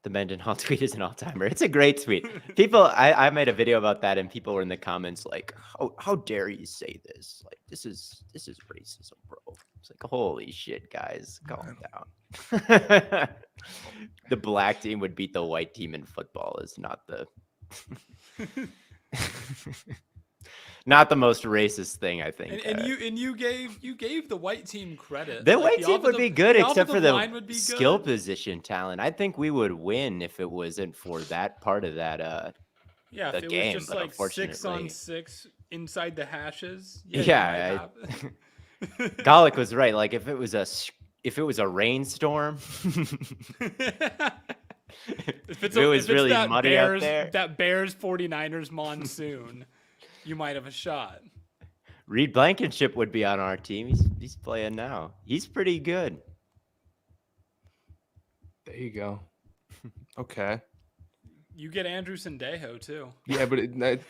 The Mendenhall tweet is an all-timer. It's a great tweet. People, I made a video about that, and people were in the comments like, "How dare you say this? Like, this is racism, bro." It's like, holy shit, guys, calm down. The black team would beat the white team in football is not the not the most racist thing, I think. And you gave the white team credit. The white team would be good, except for the skill position talent. I think we would win if it wasn't for that part of that. Yeah, if it game, was just like 6-on-6 inside the hashes. Yeah, Golick was right. Like if it was a rainstorm, If it was really that muddy out there. that Bears 49ers monsoon, you might have a shot. Reed Blankenship would be on our team. He's playing now. He's pretty good. There you go. Okay. You get Andrew Sendejo too. Yeah, but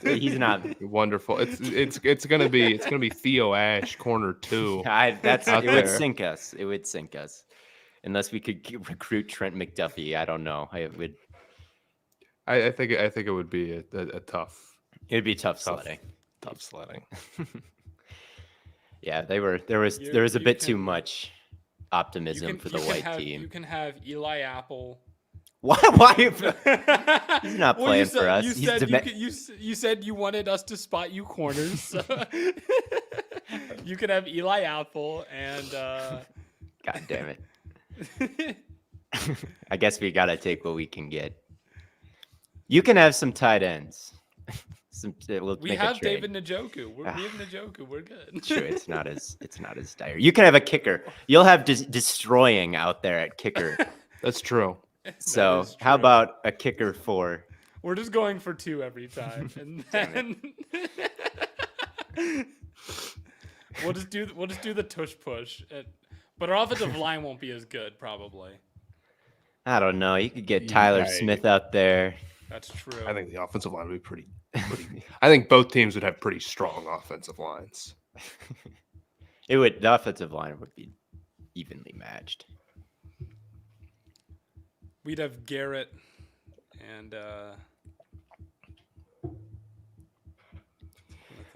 He's not wonderful. It's gonna be Theo Ash corner 2. It would sink us. It would sink us. Unless we could recruit Trent McDuffie. I don't know. I think it would be a tough. It would be tough sledding. Tough sledding. Yeah, there was a bit too much optimism for the white team. You can have Eli Apple. Why? He's not playing for us. You said you wanted us to spot you corners. So you could have Eli Apple and. God damn it. I guess we gotta take what we can get. You can have some tight ends. We have David Njoku. We have Njoku. We're good. True. It's not as dire. You can have a kicker. You'll have destroying out there at kicker. That's true. So how about a kicker 4? We're just going for 2 every time, and then we'll just do the tush push. But our offensive line won't be as good, probably. I don't know. You could get Tyler Smith out there. That's true. I think the offensive line would be pretty. I think both teams would have pretty strong offensive lines. The offensive line would be evenly matched. We'd have Garrett and.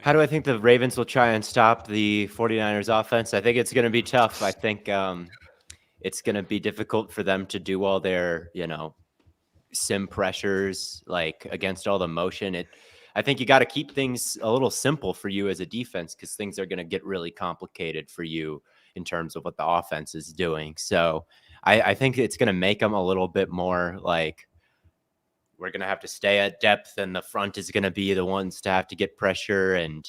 How do I think the Ravens will try and stop the 49ers offense? I think it's going to be tough. I think it's going to be difficult for them to do all their, sim pressures, like against all the motion. I think you got to keep things a little simple for you as a defense, because things are going to get really complicated for you in terms of what the offense is doing. So I think it's going to make them a little bit more like, we're going to have to stay at depth, and the front is going to be the ones to have to get pressure. And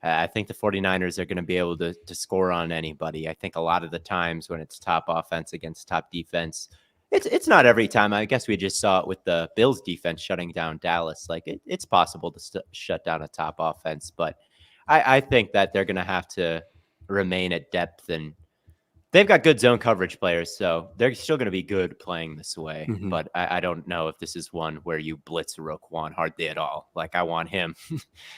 I think the 49ers are going to be able to score on anybody. I think a lot of the times when it's top offense against top defense, it's not every time. I guess we just saw it with the Bills defense shutting down Dallas. Like it's possible to shut down a top offense, but I think that they're going to have to remain at depth, and they've got good zone coverage players, so they're still going to be good playing this way. Mm-hmm. But I don't know if this is one where you blitz Roquan hardly at all. Like, I want him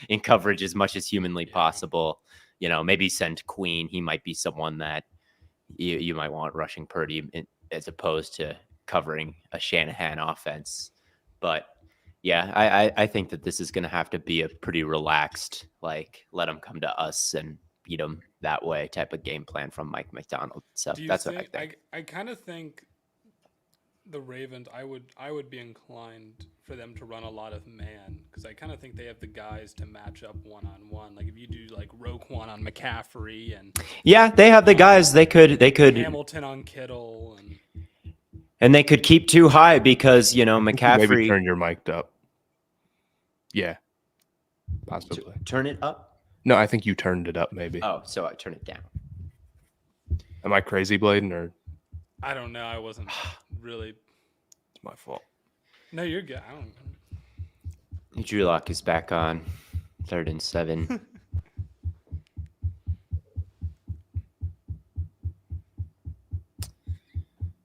in coverage as much as humanly possible. Maybe send Queen. He might be someone that you might want rushing Purdy as opposed to covering a Shanahan offense. But yeah, I think that this is going to have to be a pretty relaxed, like, let them come to us and beat them that way type of game plan from Mike McDonald. So that's what I think. I kind of think the Ravens, I would be inclined for them to run a lot of man, because I kind of think they have the guys to match up one-on-one. Like if you do like Roquan on McCaffrey and they have the guys. They could Hamilton on Kittle and they could keep too high because McCaffrey. Maybe turn your mic up. Yeah, possibly turn it up. No, I think you turned it up, maybe. Oh, so I turn it down. Am I crazy, Blaiden, or? I don't know. I wasn't really. It's my fault. No, you're good. I don't. Drew Lock is back on 3rd and 7.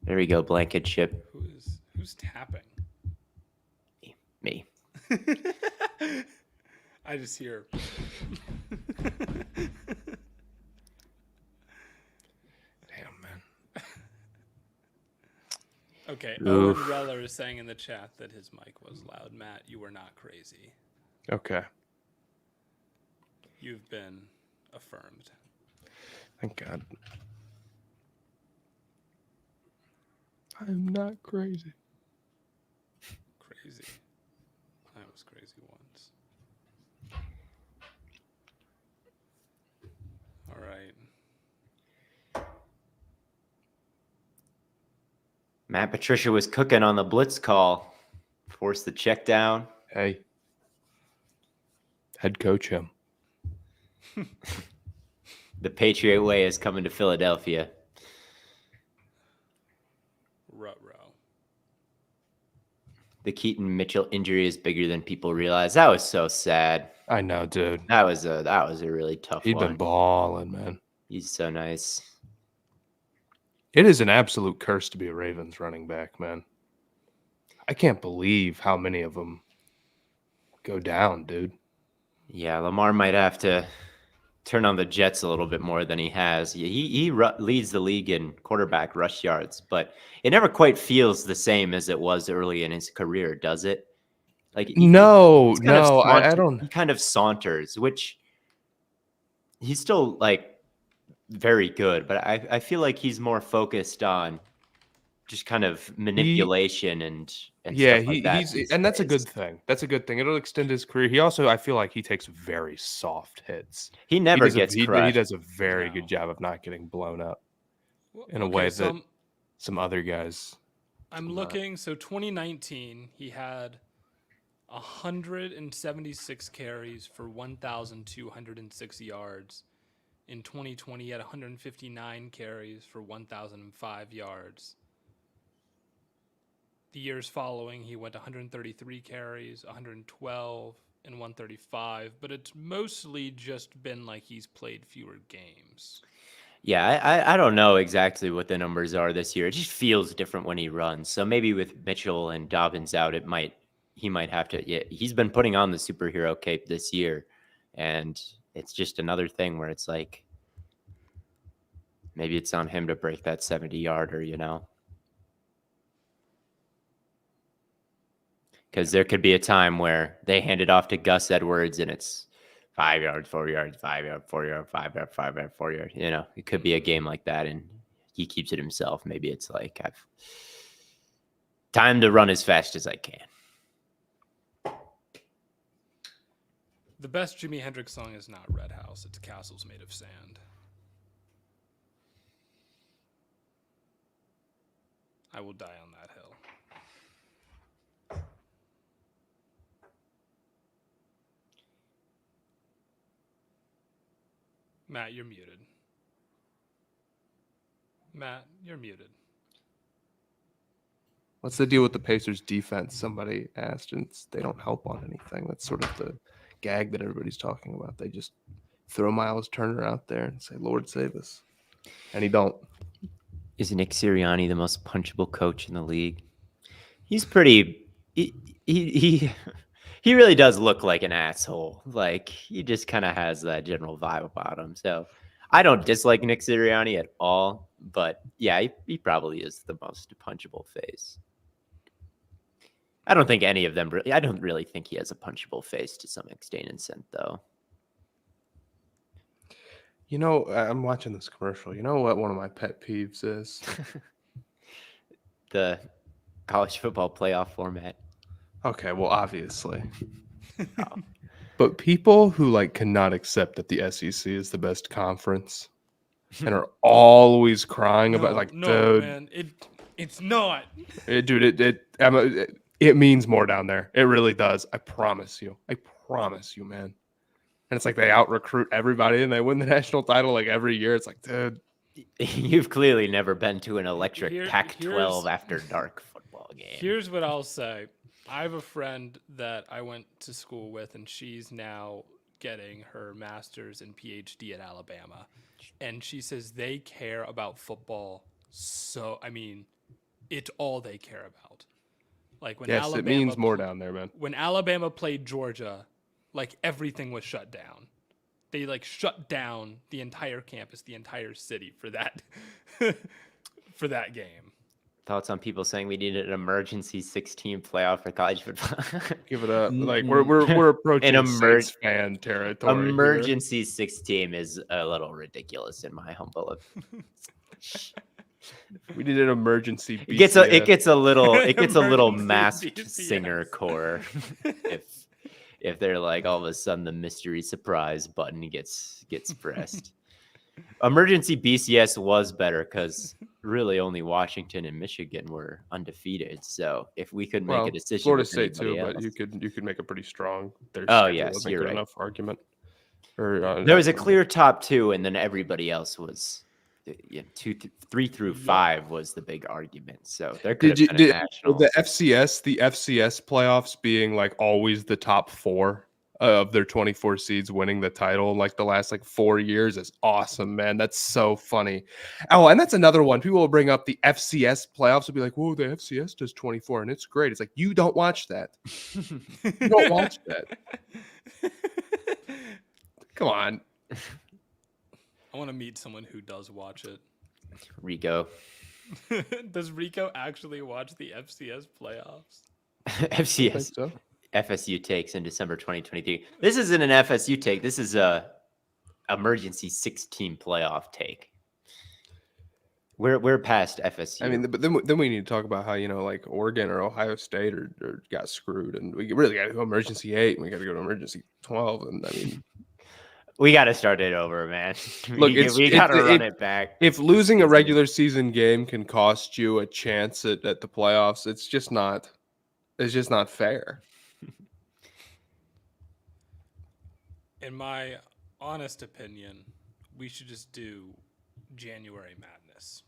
There we go, Blankenship. Who's tapping? Me. I just hear. Damn, man. Okay, Owen Reller is saying in the chat that his mic was loud. Matt, you were not crazy. Okay. You've been affirmed. Thank God. I'm not crazy. Crazy. I was crazy once. All right. Matt Patricia was cooking on the blitz call. Forced the check down. Hey. Head coach him. The Patriot way is coming to Philadelphia. Ruh-roh. the Keaton Mitchell injury is bigger than people realize. That was so sad. I know, dude. That was a really tough He'd one. been balling, man. He's so nice. It is an absolute curse to be a Ravens running back, man. I can't believe how many of them go down, dude. Yeah, Lamar might have to turn on the Jets a little bit more than he has. He leads the league in quarterback rush yards, but it never quite feels the same as it was early in his career, does it? Like No, he's kind of I don't. He kind of saunters, which he's still like very good, but I feel like he's more focused on just kind of manipulation and Yeah, stuff like that. and that's a days. good thing. That's a good thing. It'll extend his career. He also, I feel like he takes very soft hits. He never does gets he crushed. does a very No. good job of not getting blown up in a Okay, way so that some other guys. I'm looking. So 2019, he had 176 carries for 1,206 yards. In 2020, he had 159 carries for 1,005 yards. The years following, he went 133 carries, 112, and 135. But it's mostly just been like he's played fewer games. Yeah, I don't know exactly what the numbers are this year. It just feels different when he runs. So maybe with Mitchell and Dobbins out, he might have to. Yeah, he's been putting on the superhero cape this year, and it's just another thing where it's like maybe it's on him to break that 70-yarder, you know? Because there could be a time where they hand it off to Gus Edwards and it's 5 yards, 4 yards, 5 yards, 4 yards, 5 yards, 5 yards, 4 yards. You know, it could be a game like that, and he keeps it himself. Maybe it's like I've time to run as fast as I can. The best Jimi Hendrix song is not Red House. It's Castles Made of Sand. I will die on that hill. Matt, you're muted. Matt, you're muted. What's the deal with the Pacers defense? Somebody asked, and they don't help on anything. That's sort of the gag that everybody's talking about. They just throw Miles Turner out there and say, "Lord save us," and he don't. Is Nick Sirianni the most punchable coach in the league? He's pretty. He really does look like an asshole. Like he just kind of has that general vibe about him. So I don't dislike Nick Sirianni at all. But yeah, he probably is the most punchable face. I don't think any of them really. I don't really think he has a punchable face to some extent, though. You know, I'm watching this commercial. You know what one of my pet peeves is? The college football playoff format. Okay, well, obviously. But people who like cannot accept that the SEC is the best conference and are always crying about like, dude, man, it's not. It means more down there. It really does. I promise you, man. And it's like they out recruit everybody and they win the national title like every year. It's like, dude, you've clearly never been to an electric Pac-12 after dark football game. Here's what I'll say. I have a friend that I went to school with, and she's now getting her master's and PhD at Alabama. And she says they care about football. So, I mean, it's all they care about. Like when yes, it means more down there, man. When Alabama played Georgia, like everything was shut down. They like shut down the entire campus, the entire city for that for that game. Thoughts on people saying we needed an emergency 16 playoff for college football? Give it up. Like we're approaching Saints fan territory. Emergency 16 is a little ridiculous in my humble opinion. We need an emergency. BCS. It gets a little masked BCS. Singer core if they're like all of a sudden the mystery surprise button gets pressed. Emergency BCS was better because really only Washington and Michigan were undefeated. So if we could make a decision, Florida State too, else, but you could make a pretty strong. Yes, you're right. Enough argument. There was a clear top two, and then everybody else was Yeah, 3 through Yeah. 5 was the big argument. So there could Did you have been a did national. the FCS playoffs being like always the top 4 of their 24 seeds winning the title like the last like 4 years is awesome, man. That's so funny. Oh, and that's another one. People will bring up the FCS playoffs and be like, "Whoa, the FCS does 24 and it's great." It's like you don't watch that. You don't watch that. Come on. I want to meet someone who does watch it. Rico. Does Rico actually watch the FCS playoffs? FCS. So. FSU takes in December 2023. This isn't an FSU take. This is a emergency 16 playoff take. We're past FSU. I mean, but then we need to talk about how, like Oregon or Ohio State or got screwed, and we really got to go emergency 8, and we got to go to emergency 12, and I mean, we got to start it over, man. Look, we got to run it back. If losing a regular season game can cost you a chance at the playoffs, it's just not fair. In my honest opinion, we should just do January Madness.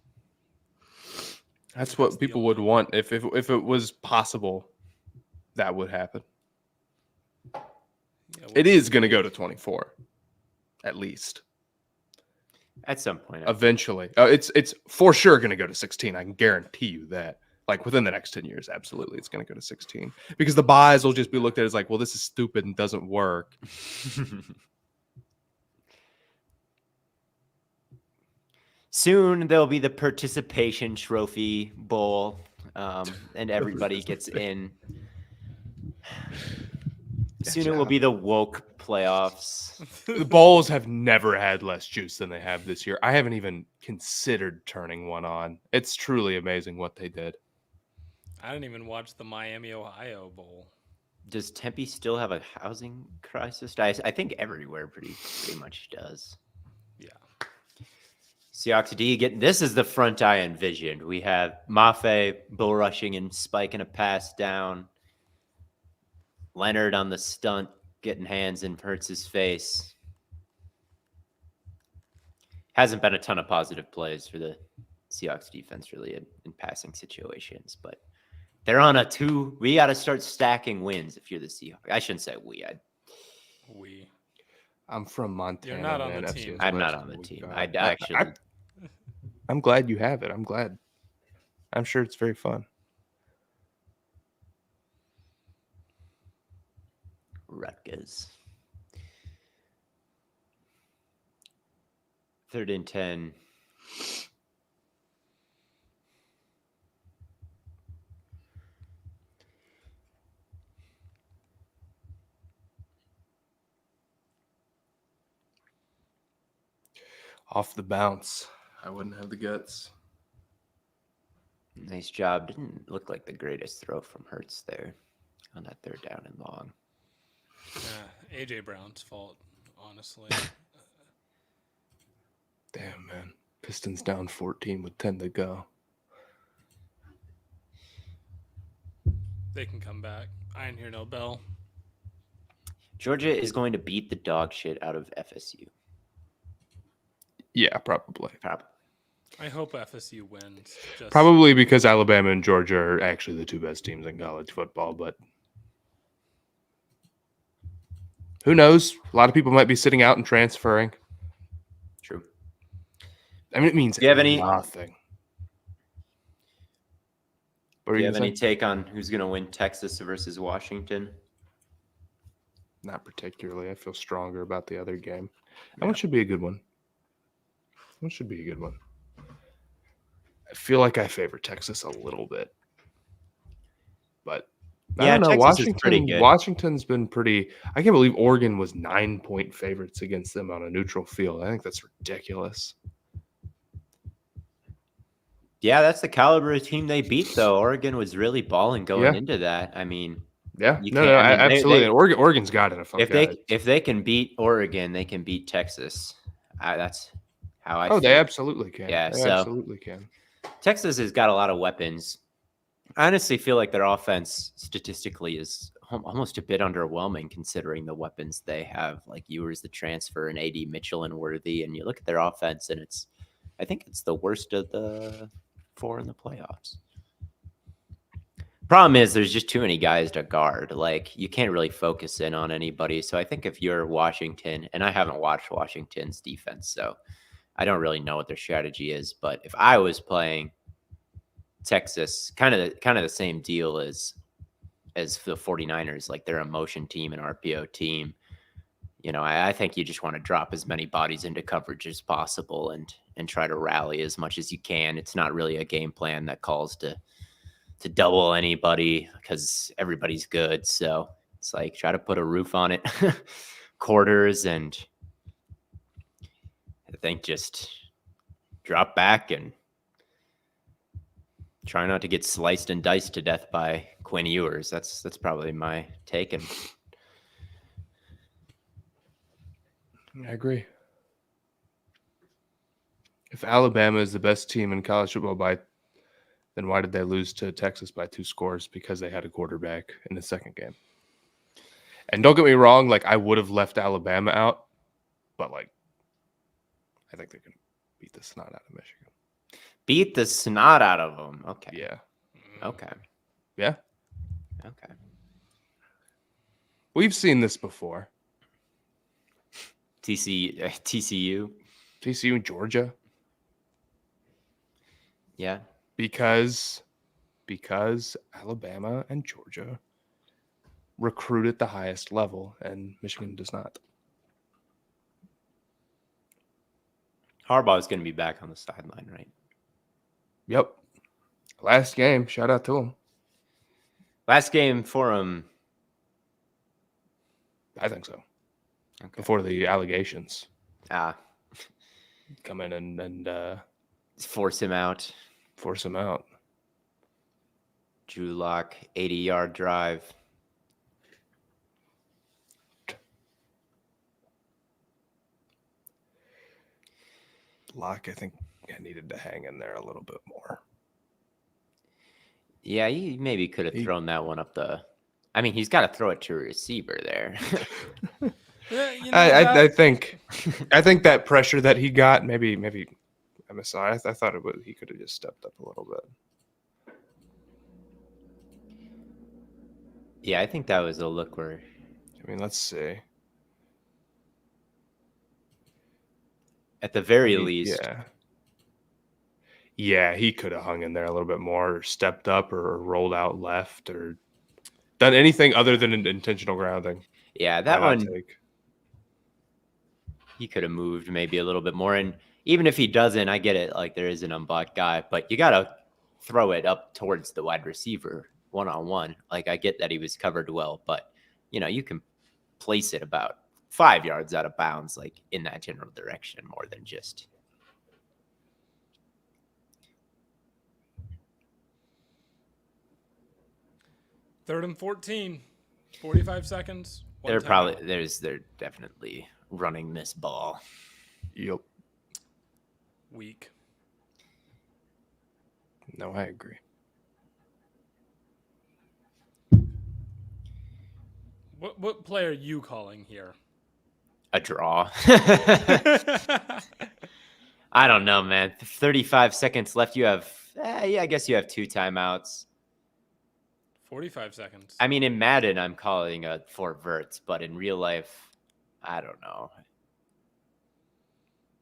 That's what people would want if it was possible. That would happen. Yeah, it is going to go to 24, at least. At some point, eventually, it's for sure going to go to 16. I can guarantee you that. Like within the next 10 years, absolutely, it's going to go to 16 because the buys will just be looked at as like, well, this is stupid and doesn't work. Soon there'll be the participation trophy bowl, and everybody gets in. Soon it will be the woke playoffs. The bowls have never had less juice than they have this year. I haven't even considered turning one on. It's truly amazing what they did. I didn't even watch the Miami, Ohio Bowl. Does Tempe still have a housing crisis? I think everywhere pretty much does. Yeah. Seahawks D this is the front I envisioned. We have Mafe bull rushing and spiking a pass down. Leonard on the stunt, getting hands in Hurts' face. Hasn't been a ton of positive plays for the Seahawks defense really in passing situations, but they're on a 2. We got to start stacking wins if you're the Seahawks. I shouldn't say we. I'm from Montana. You're not on man. the team. I'm not on the team. I'm glad you have it. I'm glad. I'm sure it's very fun. Rutgers. 3rd and 10. Off the bounce. I wouldn't have the guts. Nice job. Didn't look like the greatest throw from Hurts there on that 3rd down and long. AJ Brown's fault, honestly. Damn, man. Pistons down 14 with 10 to go. They can come back. I ain't hear no bell. Georgia is going to beat the dog shit out of FSU. Yeah, probably. I hope FSU wins. Probably because Alabama and Georgia are actually the 2 best teams in college football, but who knows? A lot of people might be sitting out and transferring. True. I mean, it means nothing. Do you have any take on who's going to win Texas versus Washington? Not particularly. I feel stronger about the other game. That one should be a good one. I feel like I favor Texas a little bit. But I don't know. Texas is pretty good. Washington's been pretty. I can't believe Oregon was 9-point favorites against them on a neutral field. I think that's ridiculous. Yeah, that's the caliber of team they beat, though. Oregon was really balling going into that. I mean, absolutely. Oregon's got it. If they can beat Oregon, they can beat Texas. That's how I feel. They absolutely can. Yeah, they absolutely can. Texas has got a lot of weapons. I honestly feel like their offense statistically is almost a bit underwhelming considering the weapons they have. Like Ewers, the transfer, and AD Mitchell and Worthy. And you look at their offense, and I think it's the worst of the 4 in the playoffs. Problem is, there's just too many guys to guard. Like, you can't really focus in on anybody. So I think if you're Washington, and I haven't watched Washington's defense, so I don't really know what their strategy is. But if I was playing Texas, kind of the same deal as the 49ers, like they're a motion team and RPO team. You know, I think you just want to drop as many bodies into coverage as possible and try to rally as much as you can. It's not really a game plan that calls to double anybody because everybody's good. So it's like try to put a roof on it, quarters, and I think just drop back and try not to get sliced and diced to death by Quinn Ewers. That's probably my take. And I agree. If Alabama is the best team in college football then why did they lose to Texas by 2 scores? Because they had a quarterback in the second game. And don't get me wrong, like I would have left Alabama out, but like I think they're going to beat the snot out of Michigan. Beat the snot out of them. Okay. Yeah. Okay. Yeah. Okay. We've seen this before. TCU. TCU, Georgia. Yeah. Because Alabama and Georgia recruit at the highest level and Michigan does not. Harbaugh is going to be back on the sideline, right? Yep. Last game. Shout out to him. Last game for him. I think so. Okay. Before the allegations come in and force him out. Force him out. Drew Lock, 80-yard drive. Lock, I think, needed to hang in there a little bit more. Yeah, he maybe could have thrown that one up the. I mean, he's got to throw it to a receiver there. Yeah, you know, I think that pressure that he got, maybe MSI. I thought he could have just stepped up a little bit. Yeah, I think that was a look where. I mean, let's see. At the very least. Yeah, he could have hung in there a little bit more, or stepped up, or rolled out left, or done anything other than an intentional grounding. Yeah, that one. He could have moved maybe a little bit more. And even if he doesn't, I get it. Like, there is an unblocked guy, but you got to throw it up towards the wide receiver one-on-one. Like, I get that he was covered well, but, you can place it about 5 yards out of bounds, like in that general direction more than just. Third and 14, 45 seconds. They're definitely running this ball. Yep. Weak. No, I agree. What play are you calling here? A draw. I don't know, man. 35 seconds left. You have, I guess you have 2 timeouts. 45 seconds. I mean, in Madden, I'm calling a 4 verts, but in real life, I don't know. I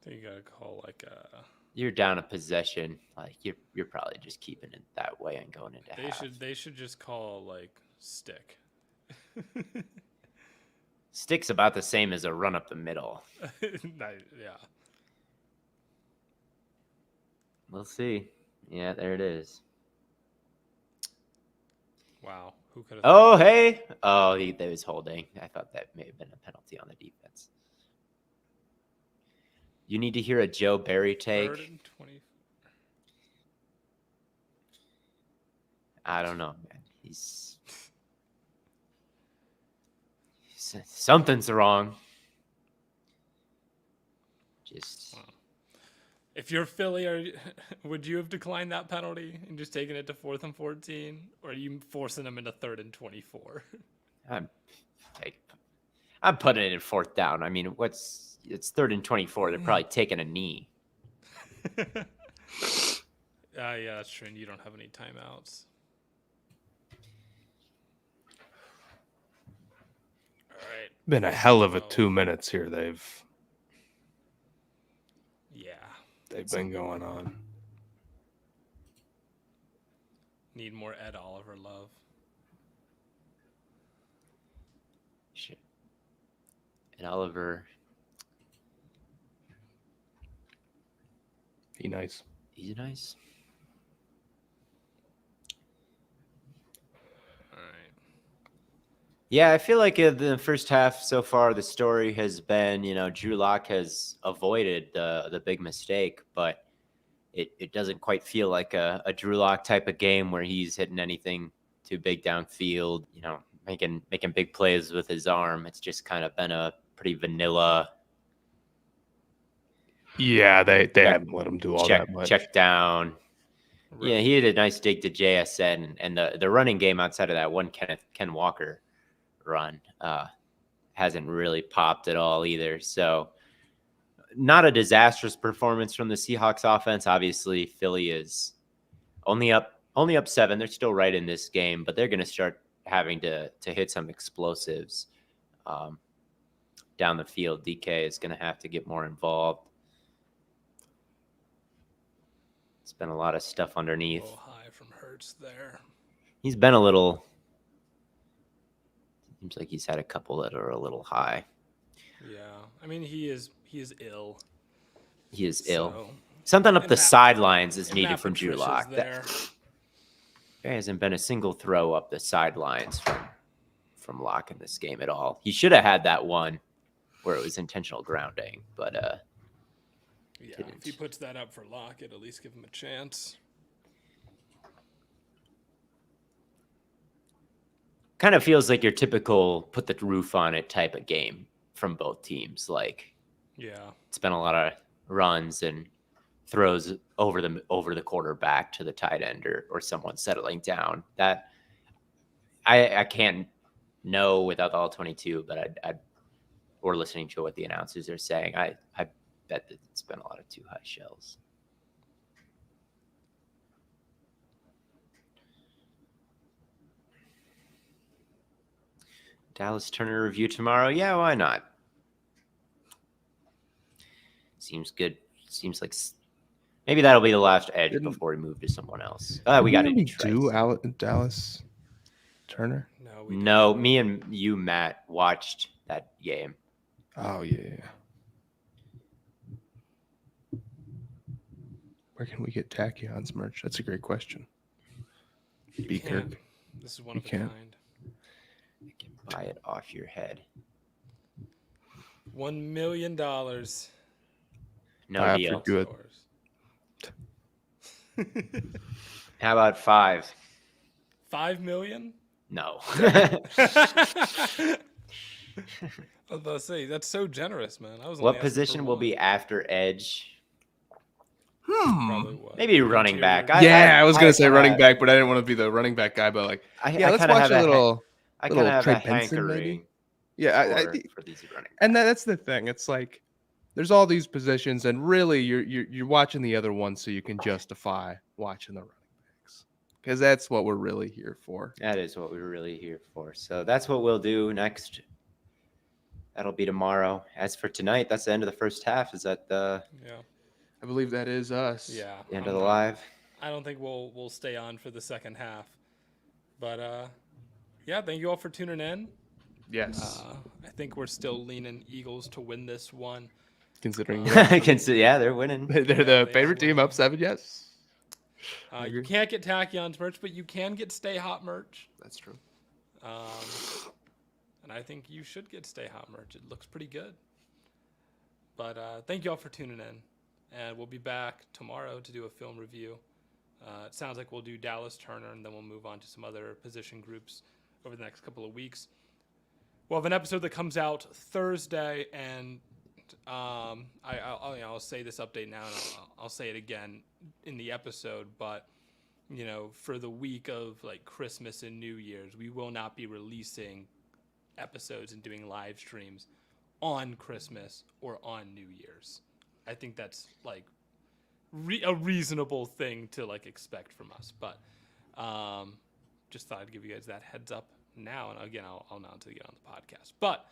think you gotta call like a. You're down a possession. Like you're probably just keeping it that way and going into half. They should just call like stick. Stick's about the same as a run up the middle. Yeah. We'll see. Yeah, there it is. Wow. Who could have? Oh, hey. Oh, that was holding. I thought that may have been a penalty on the defense. You need to hear a Joe Barry take. 3rd and 20. I don't know, man. Something's wrong. Just. Wow. If you're Philly, would you have declined that penalty and just taken it to 4th and 14, or are you forcing them into 3rd and 24? I'm putting it in 4th down. I mean, it's 3rd and 24. They're probably taking a knee. Yeah, that's true. And you don't have any timeouts. All right. Been a hell of a 12. 2 minutes here. They've Yeah. been going on. Need more Ed Oliver love. Shit. And Oliver, He's nice. he's nice. All right. Yeah, I feel like in the first half so far, the story has been, Drew Lock has avoided the big mistake, but it doesn't quite feel like a Drew Lock type of game where he's hitting anything too big downfield, making big plays with his arm. It's just kind of been a pretty vanilla Yeah, they haven't let him do all that much. check down. Right. Yeah, he had a nice dig to JSN, and the running game outside of that one Ken Walker run hasn't really popped at all either. So not a disastrous performance from the Seahawks offense. Obviously, Philly is only up 7. They're still right in this game, but they're going to start having to hit some explosives down the field. DK is going to have to get more involved. It's been a lot of stuff underneath. A little high from Hurts there. He's been a little. Seems like he's had a couple that are a little high. Yeah. I mean, he is ill. He is ill. So, Something up and the Matt- sidelines is and needed Matt from Drew Patricia's Lock. there. There hasn't been a single throw up the sidelines from Lock in this game at all. He should have had that one where it was intentional grounding, but Yeah, didn't. if he puts that up for Lock, it'd at least give him a chance. kind of feels like your typical put the roof on it type of game from both teams. Like, Yeah. it's been a lot of runs and throws over the quarterback to the tight end or someone settling down. That I can't know without the all 22, but or listening to what the announcers are saying, I bet that it's been a lot of too high shells. Dallas Turner review tomorrow. Yeah, why not? Seems good. Seems like maybe that'll be the last edge before we move to someone else. We got to do Dallas Turner. No, me and you, Matt, watched that game. Oh yeah. Where can we get Tachyon's merch? That's a great question. You can't. This is one of a kind. You can buy it off your head. $1 million. No deal. Good. How about 5? 5 million? No. I was about to say, that's so generous, man. What position will be after edge? Probably what? Maybe running back. I was going to say running back, but I didn't want to be the running back guy. But like, let's watch a little. I kind of have Trey a Benson, hankering. maybe? Yeah, for these running. And that's the thing. It's like there's all these positions, and really, you're watching the other ones so you can justify watching the running backs, because that's what we're really here for. That is what we're really here for. So that's what we'll do next. That'll be tomorrow. As for tonight, that's the end of the first half. Is that the? Yeah. I believe that is us. Yeah. The end of the live. I don't think we'll stay on for the second half, but yeah. Thank you all for tuning in. Yes. I think we're still leaning Eagles to win this one. Considering they're winning. They're the favorite team, up 7. Yes. You can't get Tachyon's merch, but you can get Stay Hot merch. That's true. And I think you should get Stay Hot merch. It looks pretty good. But thank you all for tuning in. And we'll be back tomorrow to do a film review. It sounds like we'll do Dallas Turner, and then we'll move on to some other position groups over the next couple of weeks. We'll have an episode that comes out Thursday, and I'll say this update now, and I'll say it again in the episode. But for the week of like Christmas and New Year's, we will not be releasing episodes and doing live streams on Christmas or on New Year's. I think that's like a reasonable thing to like expect from us. But just thought I'd give you guys that heads up now. And again, I'll announce it again on the podcast. But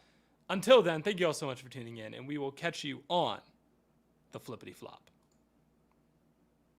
until then, thank you all so much for tuning in, and we will catch you on the flippity flop.